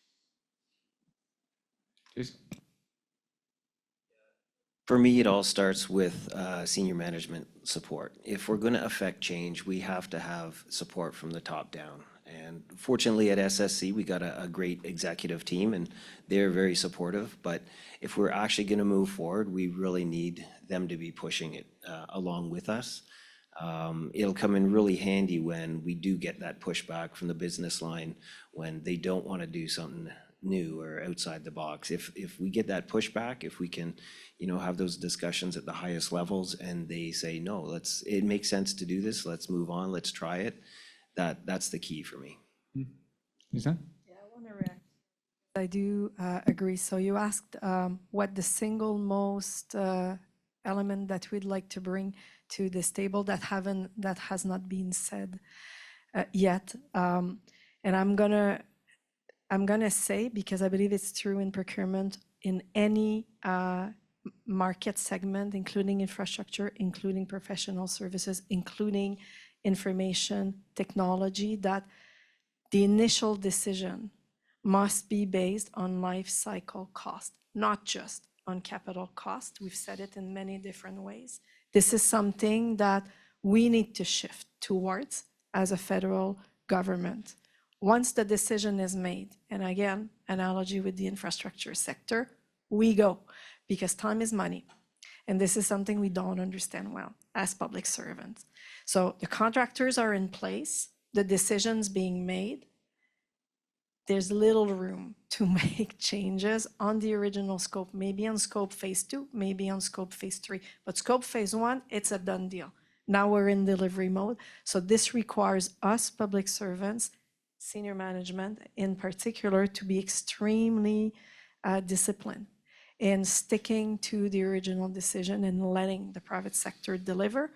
For me, it all starts with senior management support. If we're going to affect change, we have to have support from the top down. And fortunately at SSC, we got a great executive team, and they're very supportive. But if we're actually going to move forward, we really need them to be pushing it along with us. It'll come in really handy when we do get that pushback from the business line, when they don't want to do something new or outside the box. If we get that pushback, if we can, have those discussions at the highest levels, and they say, no, it makes sense to do this, let's move on, let's try it. That's the key for me. Lysane? Yeah, I want to react. I do agree. So you asked what the single most element that we'd like to bring to this table that has not been said yet. And I'm gonna say, because I believe it's true in procurement, in any market segment, including infrastructure, including professional services, including information technology, that the initial decision must be based on life cycle cost, not just on capital cost. We've said it in many different ways. This is something that we need to shift towards as a federal government. Once the decision is made, and again, analogy with the infrastructure sector, we go, because time is money. And this is something we don't understand well as public servants. So the contractors are in place, the decisions being made. There's little room to make changes on the original scope, maybe on scope phase 2, maybe on scope phase 3. But scope phase 1, it's a done deal. Now we're in delivery mode. So this requires us, public servants, senior management in particular, to be extremely disciplined in sticking to the original decision and letting the private sector deliver.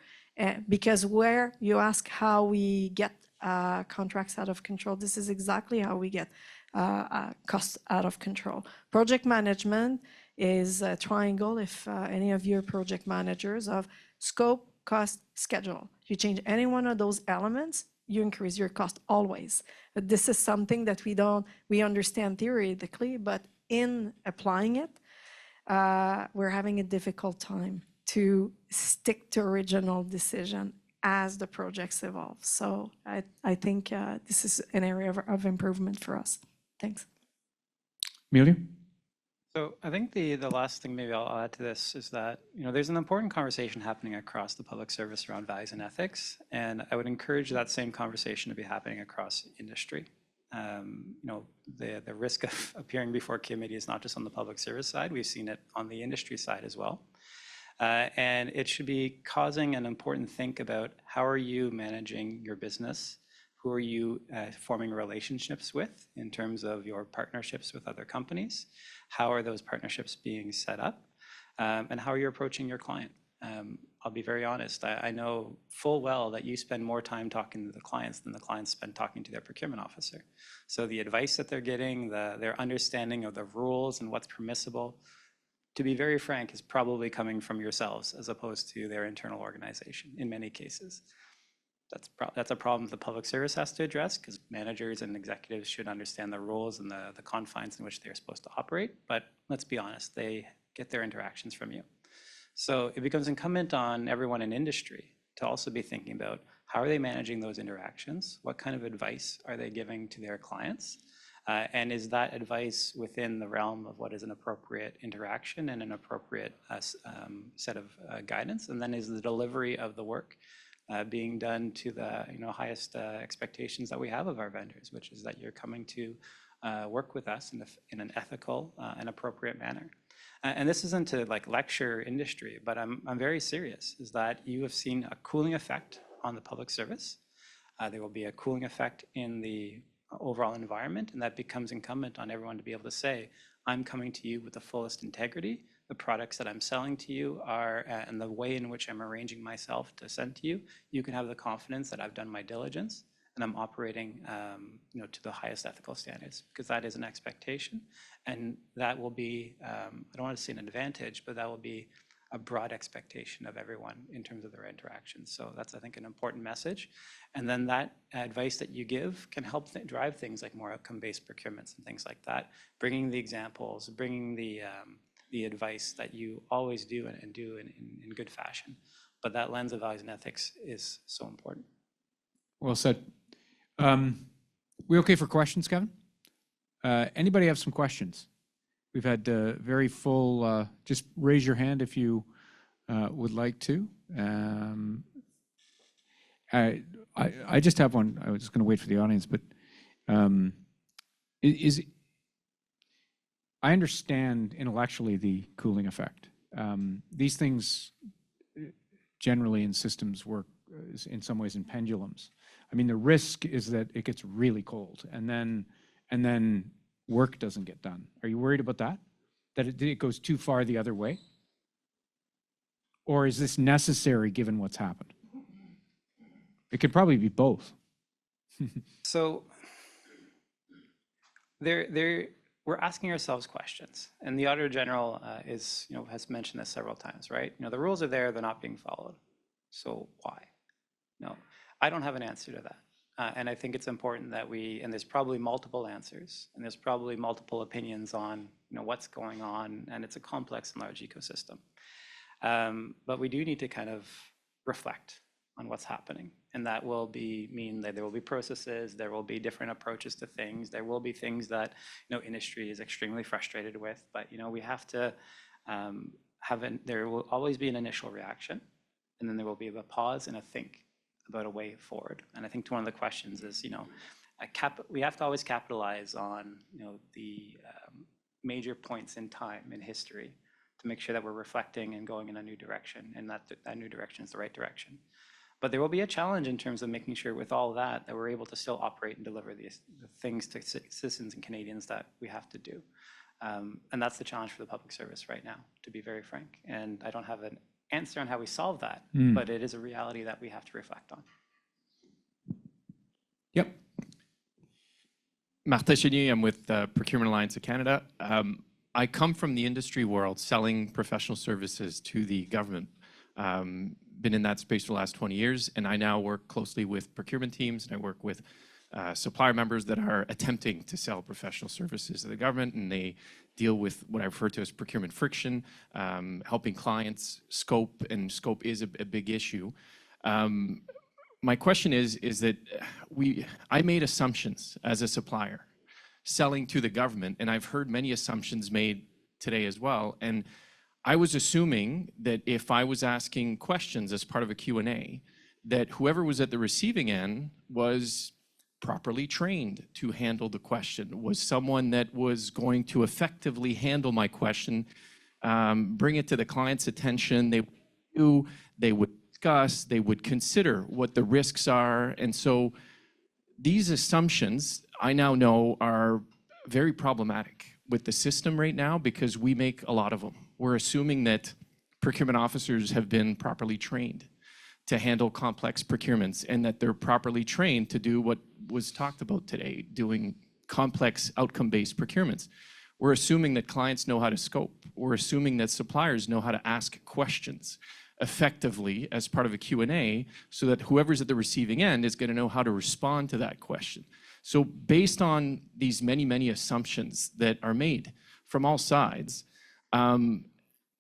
Because where you ask how we get contracts out of control, this is exactly how we get costs out of control. Project management is a triangle, if any of you are project managers, of scope, cost, schedule. You change any one of those elements, you increase your cost always. But this is something that we understand theoretically, but in applying it, we're having a difficult time to stick to original decision as the projects evolve. So I think this is an area of improvement for us. Thanks. Emilio? So I think the last thing maybe I'll add to this is that, there's an important conversation happening across the public service around values and ethics, and I would encourage that same conversation to be happening across industry. The risk of appearing before committee is not just on the public service side, we've seen it on the industry side as well. And it should be causing an important think about how are you managing your business? Who are you forming relationships with in terms of your partnerships with other companies? How are those partnerships being set up? And how are you approaching your client? I'll be very honest, I know full well that you spend more time talking to the clients than the clients spend talking to their procurement officer. So the advice that they're getting, their understanding of the rules and what's permissible, to be very frank, is probably coming from yourselves as opposed to their internal organization in many cases. That's a problem the public service has to address, because managers and executives should understand the rules and the confines in which they're supposed to operate. But let's be honest, they get their interactions from you. So it becomes incumbent on everyone in industry to also be thinking about how are they managing those interactions? What kind of advice are they giving to their clients? And is that advice within the realm of what is an appropriate interaction and an appropriate set of guidance? And then is the delivery of the work being done to the highest expectations that we have of our vendors, which is that you're coming to work with us in an ethical and appropriate manner. And this isn't to lecture industry, but I'm very serious, is that you have seen a cooling effect on the public service. There will be a cooling effect in the overall environment, and that becomes incumbent on everyone to be able to say, I'm coming to you with the fullest integrity. The products that I'm selling to you are, and the way in which I'm arranging myself to send to you, you can have the confidence that I've done my diligence and I'm operating to the highest ethical standards, because that is an expectation. And that will be, I don't want to say an advantage, but that will be a broad expectation of everyone in terms of their interactions. So that's, I think, an important message. And then that advice that you give can help drive things like more outcome-based procurements and things like that, bringing the examples, bringing the advice that you always do and do in good fashion. But that lens of values and ethics is so important. Well said. We okay for questions, Kevin? Anybody have some questions? We've had very full, just raise your hand if you would like to. I just have one. I was just going to wait for the audience, but I understand intellectually the cooling effect. These things generally in systems work in some ways in pendulums. I mean, the risk is that it gets really cold and then work doesn't get done. Are you worried about that? That it goes too far the other way? Or is this necessary given what's happened? It could probably be both. So we're asking ourselves questions, and the Auditor General has mentioned this several times, right? The rules are there, they're not being followed. So why? No, I don't have an answer to that. And I think it's important that and there's probably multiple answers, and there's probably multiple opinions on what's going on, and it's a complex and large ecosystem. But we do need to kind of reflect on what's happening. And that will mean that there will be processes, there will be different approaches to things, there will be things that industry is extremely frustrated with, but we have to there will always be an initial reaction, and then there will be a pause and a think about a way forward. And I think one of the questions is, we have to always capitalize on the major points in time in history to make sure that we're reflecting and going in a new direction, and that new direction is the right direction. But there will be a challenge in terms of making sure with all that we're able to still operate and deliver the things to citizens and Canadians that we have to do. And that's the challenge for the public service right now, to be very frank. And I don't have an answer on how we solve that, but it is a reality that we have to reflect on. Yep. Martin Chenier, I'm with Procurement Alliance of Canada. I come from the industry world selling professional services to the government. Been in that space for the last 20 years, and I now work closely with procurement teams, and I work with supplier members that are attempting to sell professional services to the government, and they deal with what I refer to as procurement friction, helping clients scope, and scope is a big issue. My question is that I made assumptions as a supplier selling to the government, and I've heard many assumptions made today as well, and I was assuming that if I was asking questions as part of a Q&A, that whoever was at the receiving end was properly trained to handle the question, was someone that was going to effectively handle my question, bring it to the client's attention, they would discuss, they would consider what the risks are. And so these assumptions, I now know, are very problematic with the system right now because we make a lot of them. We're assuming that procurement officers have been properly trained to handle complex procurements and that they're properly trained to do what was talked about today, doing complex outcome-based procurements. We're assuming that clients know how to scope. We're assuming that suppliers know how to ask questions effectively as part of a Q&A so that whoever's at the receiving end is going to know how to respond to that question. So based on these many, many assumptions that are made from all sides,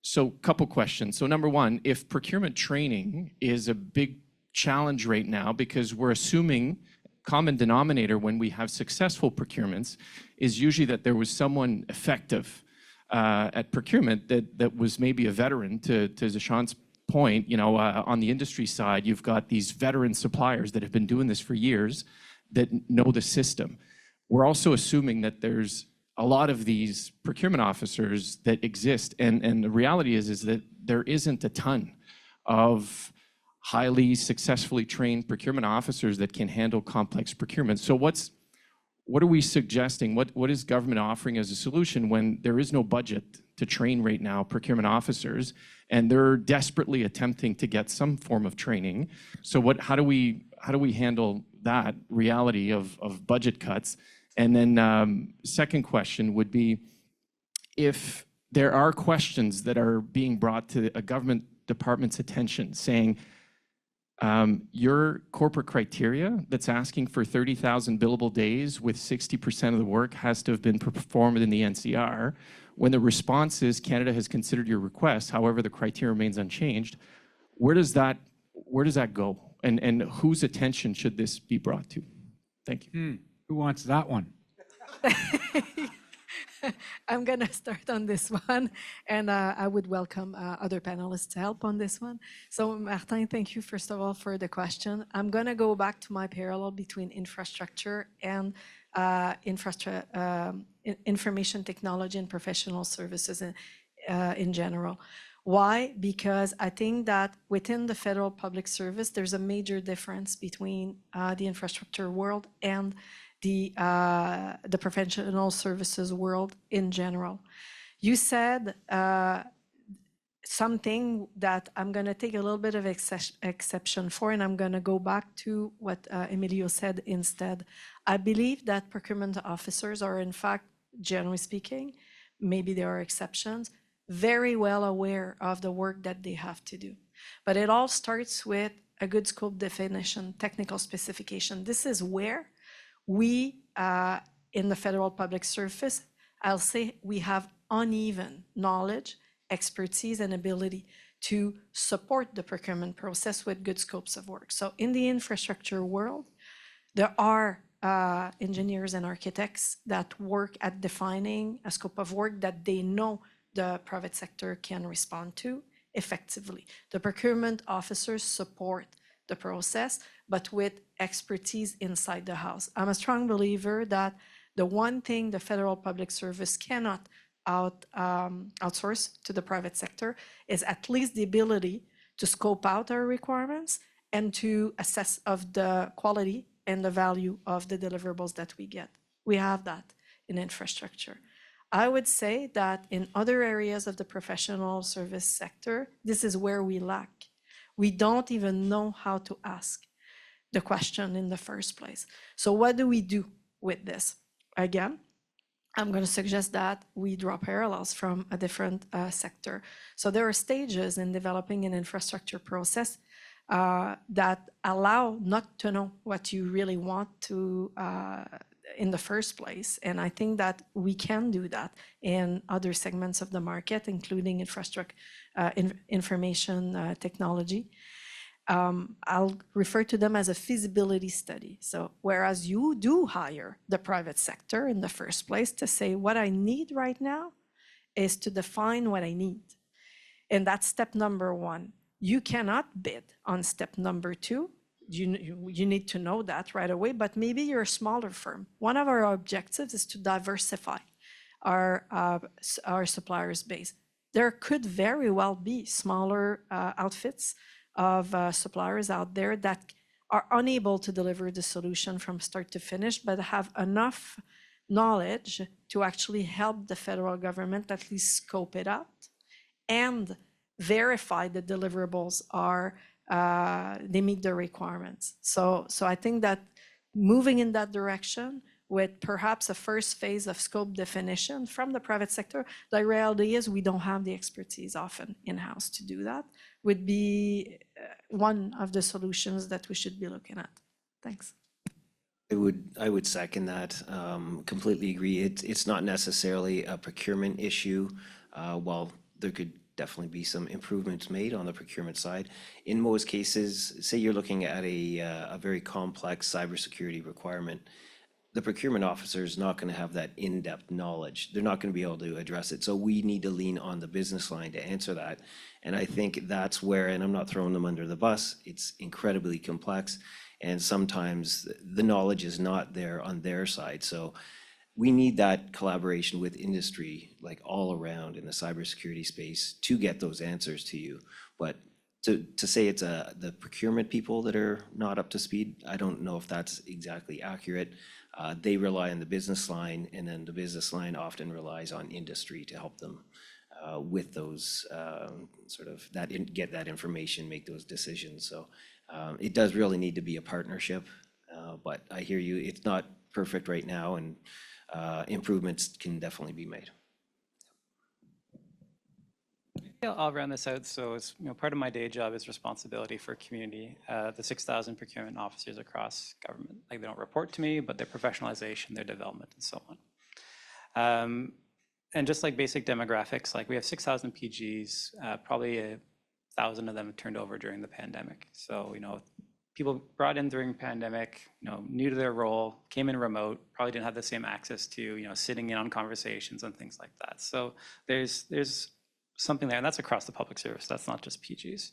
so couple questions. So number one, if procurement training is a big challenge right now because we're assuming common denominator when we have successful procurements is usually that there was someone effective at procurement that was maybe a veteran. To Zishan's point, on the industry side, you've got these veteran suppliers that have been doing this for years that know the system. We're also assuming that there's a lot of these procurement officers that exist, and the reality is that there isn't a ton of highly successfully trained procurement officers that can handle complex procurement. So what are we suggesting? What is government offering as a solution when there is no budget to train right now procurement officers, and they're desperately attempting to get some form of training? So how do we handle that reality of budget cuts? And then second question would be, if there are questions that are being brought to a government department's attention saying, your corporate criteria that's asking for 30,000 billable days with 60% of the work has to have been performed in the NCR, when the response is Canada has considered your request, however the criteria remains unchanged, where does that go? And whose attention should this be brought to? Thank you. Who wants that one? I'm going to start on this one, and I would welcome other panelists to help on this one. So Martin, thank you first of all for the question. I'm going to go back to my parallel between infrastructure and information technology and professional services in general. Why? Because I think that within the federal public service, there's a major difference between the infrastructure world and the professional services world in general. You said something that I'm going to take a little bit of exception for, and I'm going to go back to what Emilio said instead. I believe that procurement officers are, in fact, generally speaking, maybe there are exceptions, very well aware of the work that they have to do. But it all starts with a good scope definition, technical specification. This is where we, in the federal public service, I'll say we have uneven knowledge, expertise, and ability to support the procurement process with good scopes of work. So in the infrastructure world, there are engineers and architects that work at defining a scope of work that they know the private sector can respond to effectively. The procurement officers support the process, but with expertise inside the house. I'm a strong believer that the one thing the federal public service cannot outsource to the private sector is at least the ability to scope out our requirements and to assess of the quality and the value of the deliverables that we get. We have that in infrastructure. I would say that in other areas of the professional service sector, this is where we lack. We don't even know how to ask the question in the first place. So what do we do with this? Again, I'm going to suggest that we draw parallels from a different sector. So there are stages in developing an infrastructure process that allow not to know what you really want to in the first place. And I think that we can do that in other segments of the market, including infrastructure, information technology. I'll refer to them as a feasibility study. So whereas you do hire the private sector in the first place to say what I need right now is to define what I need. And that's step number one. You cannot bid on step number two. You need to know that right away, but maybe you're a smaller firm. One of our objectives is to diversify our suppliers base. There could very well be smaller outfits of suppliers out there that are unable to deliver the solution from start to finish, but have enough knowledge to actually help the federal government at least scope it out and verify the deliverables are they meet the requirements. So I think that moving in that direction with perhaps a first phase of scope definition from the private sector, the reality is we don't have the expertise often in-house to do that, would be one of the solutions that we should be looking at. Thanks. I would second that. Completely agree. It's not necessarily a procurement issue. While there could definitely be some improvements made on the procurement side. In most cases, say you're looking at a very complex cybersecurity requirement, the procurement officer is not going to have that in-depth knowledge. They're not going to be able to address it. So we need to lean on the business line to answer that. And I think that's where, and I'm not throwing them under the bus, it's incredibly complex. And sometimes the knowledge is not there on their side. So we need that collaboration with industry, like all around in the cybersecurity space, to get those answers to you. But to say it's the procurement people that are not up to speed, I don't know if that's exactly accurate. They rely on the business line, and then the business line often relies on industry to help them with those get that information, make those decisions. So it does really need to be a partnership. But I hear you, it's not perfect right now, and improvements can definitely be made. I'll round this out. So it's, part of my day job is responsibility for community. The 6,000 procurement officers across government, like they don't report to me, but their professionalization, their development, and so on. And just like basic demographics, like we have 6,000 PGs, probably 1,000 of them turned over during the pandemic. So, people brought in during pandemic, new to their role, came in remote, probably didn't have the same access to, sitting in on conversations and things like that. So there's something there, and that's across the public service. That's not just PGs.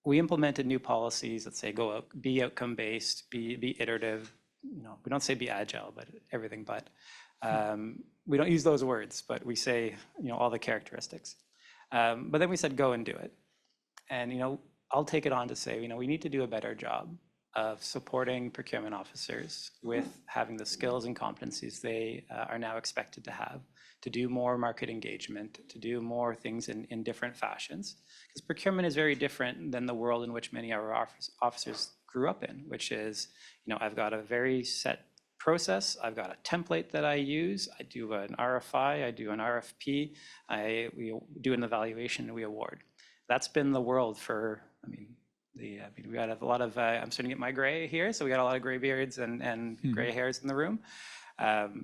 We implemented new policies that say be outcome-based, be iterative. We don't say be agile, but everything but. We don't use those words, but we say, all the characteristics. But then we said, go and do it. And, I'll take it on to say, we need to do a better job of supporting procurement officers with having the skills and competencies they are now expected to have to do more market engagement, to do more things in different fashions. Because procurement is very different than the world in which many of our officers grew up in, which is, I've got a very set process, I've got a template that I use, I do an RFI, I do an RFP, we do an evaluation, and we award. That's been the world for, we got a lot of, I'm starting to get my gray here, so we got a lot of gray beards and gray hairs in the room.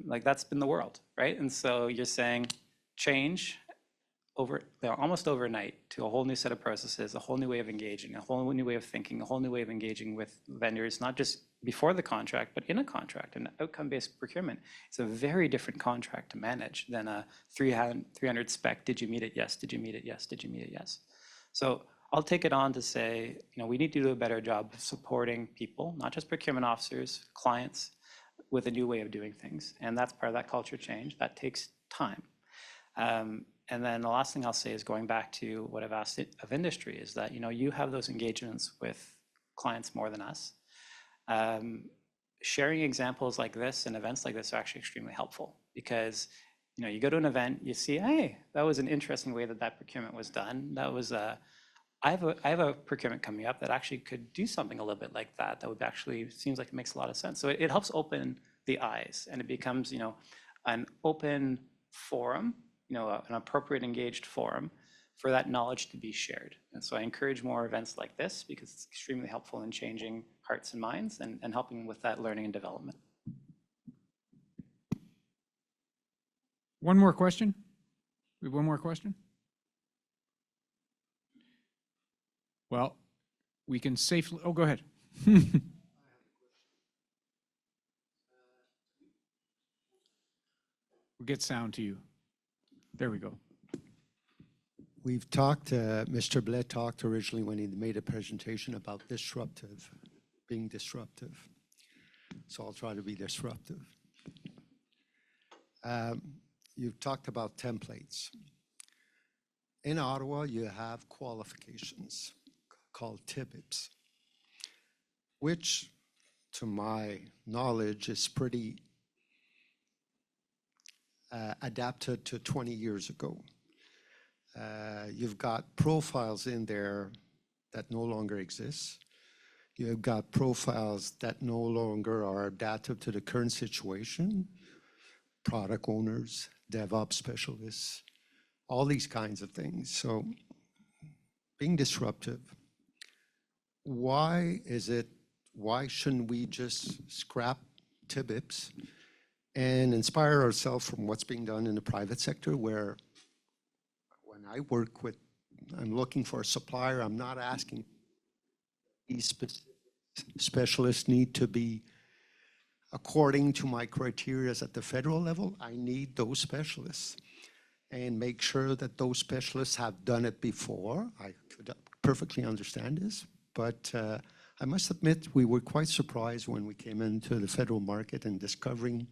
Like that's been the world, right? And so you're saying change almost overnight to a whole new set of processes, a whole new way of engaging, a whole new way of thinking, a whole new way of engaging with vendors, not just before the contract, but in a contract. And outcome-based procurement is a very different contract to manage than a 300 spec. Did you meet it? Yes. Did you meet it? Yes. Did you meet it? Yes. So I'll take it on to say, we need to do a better job of supporting people, not just procurement officers, clients, with a new way of doing things. And that's part of that culture change. That takes time. And then the last thing I'll say is going back to what I've asked of industry is that, you have those engagements with clients more than us. Sharing examples like this and events like this are actually extremely helpful because, you go to an event, you see, hey, that was an interesting way that procurement was done. That was I have a procurement coming up that actually could do something a little bit like that. That would actually seems like it makes a lot of sense. So it helps open the eyes, and it becomes, an open forum, an appropriate engaged forum for that knowledge to be shared. And so I encourage more events like this because it's extremely helpful in changing hearts and minds and helping with that learning and development. One more question? We have one more question? Well, we can safely, oh, go ahead. We'll get sound to you. There we go. We've talked, Mr. Blais talked originally when he made a presentation about being disruptive. So I'll try to be disruptive. You've talked about templates. In Ottawa, you have qualifications called TBIPs, which, to my knowledge, is pretty adapted to 20 years ago. You've got profiles in there that no longer exist. You've got profiles that no longer are adapted to the current situation, product owners, DevOps specialists, all these kinds of things. So being disruptive, why shouldn't we just scrap TBIPs and inspire ourselves from what's being done in the private sector, where when I work with, I'm looking for a supplier, I'm not asking these specialists need to be according to my criteria at the federal level. I need those specialists and make sure that those specialists have done it before. I could perfectly understand this, but I must admit we were quite surprised when we came into the federal market and discovering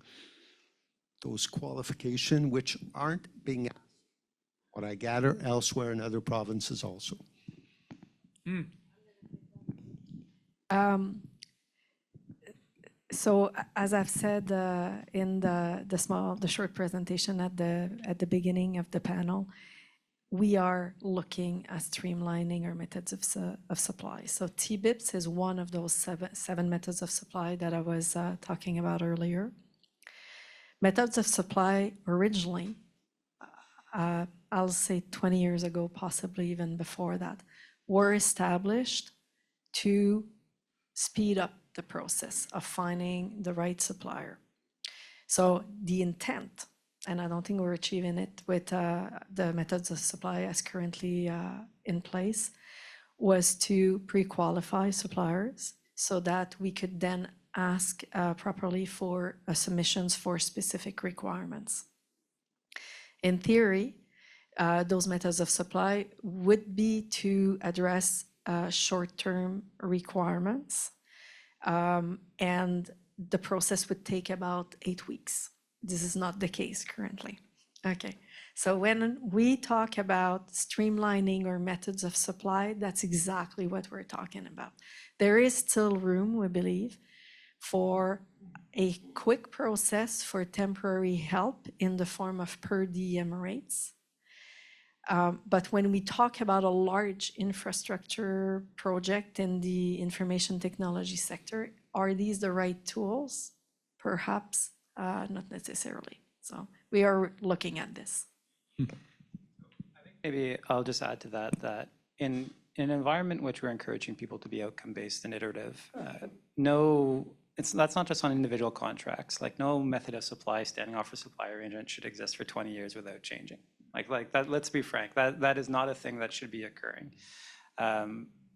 those qualifications which aren't being asked, what I gather, elsewhere in other provinces also. So as I've said in the short presentation at the beginning of the panel, we are looking at streamlining our methods of supply. So TBIPs is one of those seven methods of supply that I was talking about earlier. Methods of supply originally, I'll say 20 years ago, possibly even before that, were established to speed up the process of finding the right supplier. So the intent, and I don't think we're achieving it with the methods of supply as currently in place, was to pre-qualify suppliers so that we could then ask properly for submissions for specific requirements. In theory, those methods of supply would be to address short-term requirements, and the process would take about 8 weeks. This is not the case currently. Okay, So when we talk about streamlining our methods of supply, that's exactly what we're talking about. There is still room, we believe, for a quick process for temporary help in the form of per diem rates. But when we talk about a large infrastructure project in the information technology sector, are these the right tools? Perhaps not necessarily. So we are looking at this. Maybe I'll just add to that, that in an environment in which we're encouraging people to be outcome-based and iterative, that's not just on individual contracts. Like no method of supply standing off for supply arrangement should exist for 20 years without changing. Like that, let's be frank, that is not a thing that should be occurring.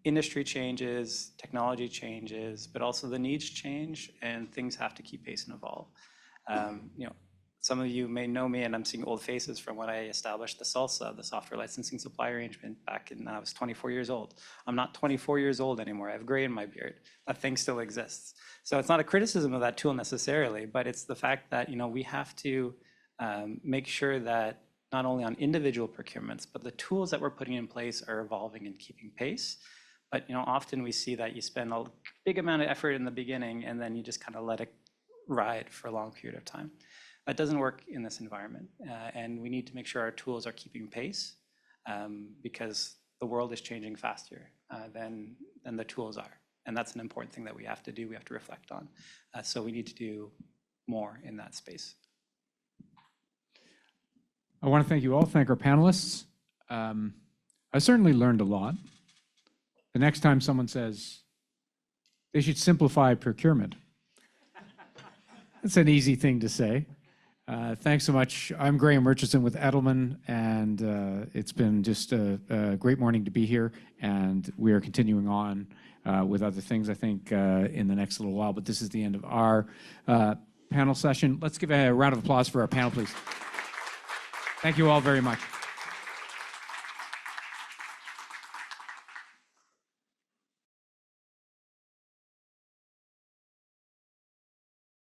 Industry changes, technology changes, but also the needs change and things have to keep pace and evolve. Some of you may know me, and I'm seeing old faces from when I established the SALSA, the software licensing supply arrangement, back in I was 24 years old. I'm not 24 years old anymore. I have gray in my beard. That thing still exists. So it's not a criticism of that tool necessarily, but it's the fact that we have to make sure that not only on individual procurements, but the tools that we're putting in place are evolving and keeping pace. But often we see that you spend a big amount of effort in the beginning, and then you just kind of let it ride for a long period of time. That doesn't work in this environment, and we need to make sure our tools are keeping pace because the world is changing faster than the tools are, and that's an important thing that we have to do, we have to reflect on. So we need to do more in that space. I want to thank you all, thank our panelists. I certainly learned a lot. The next time someone says they should simplify procurement, it's an easy thing to say. Thanks so much. I'm Graham Richardson with Edelman, and it's been just a great morning to be here, and we are continuing on with other things, I think, in the next little while, but this is the end of our panel session. Let's give a round of applause for our panel, please. Thank you all very much.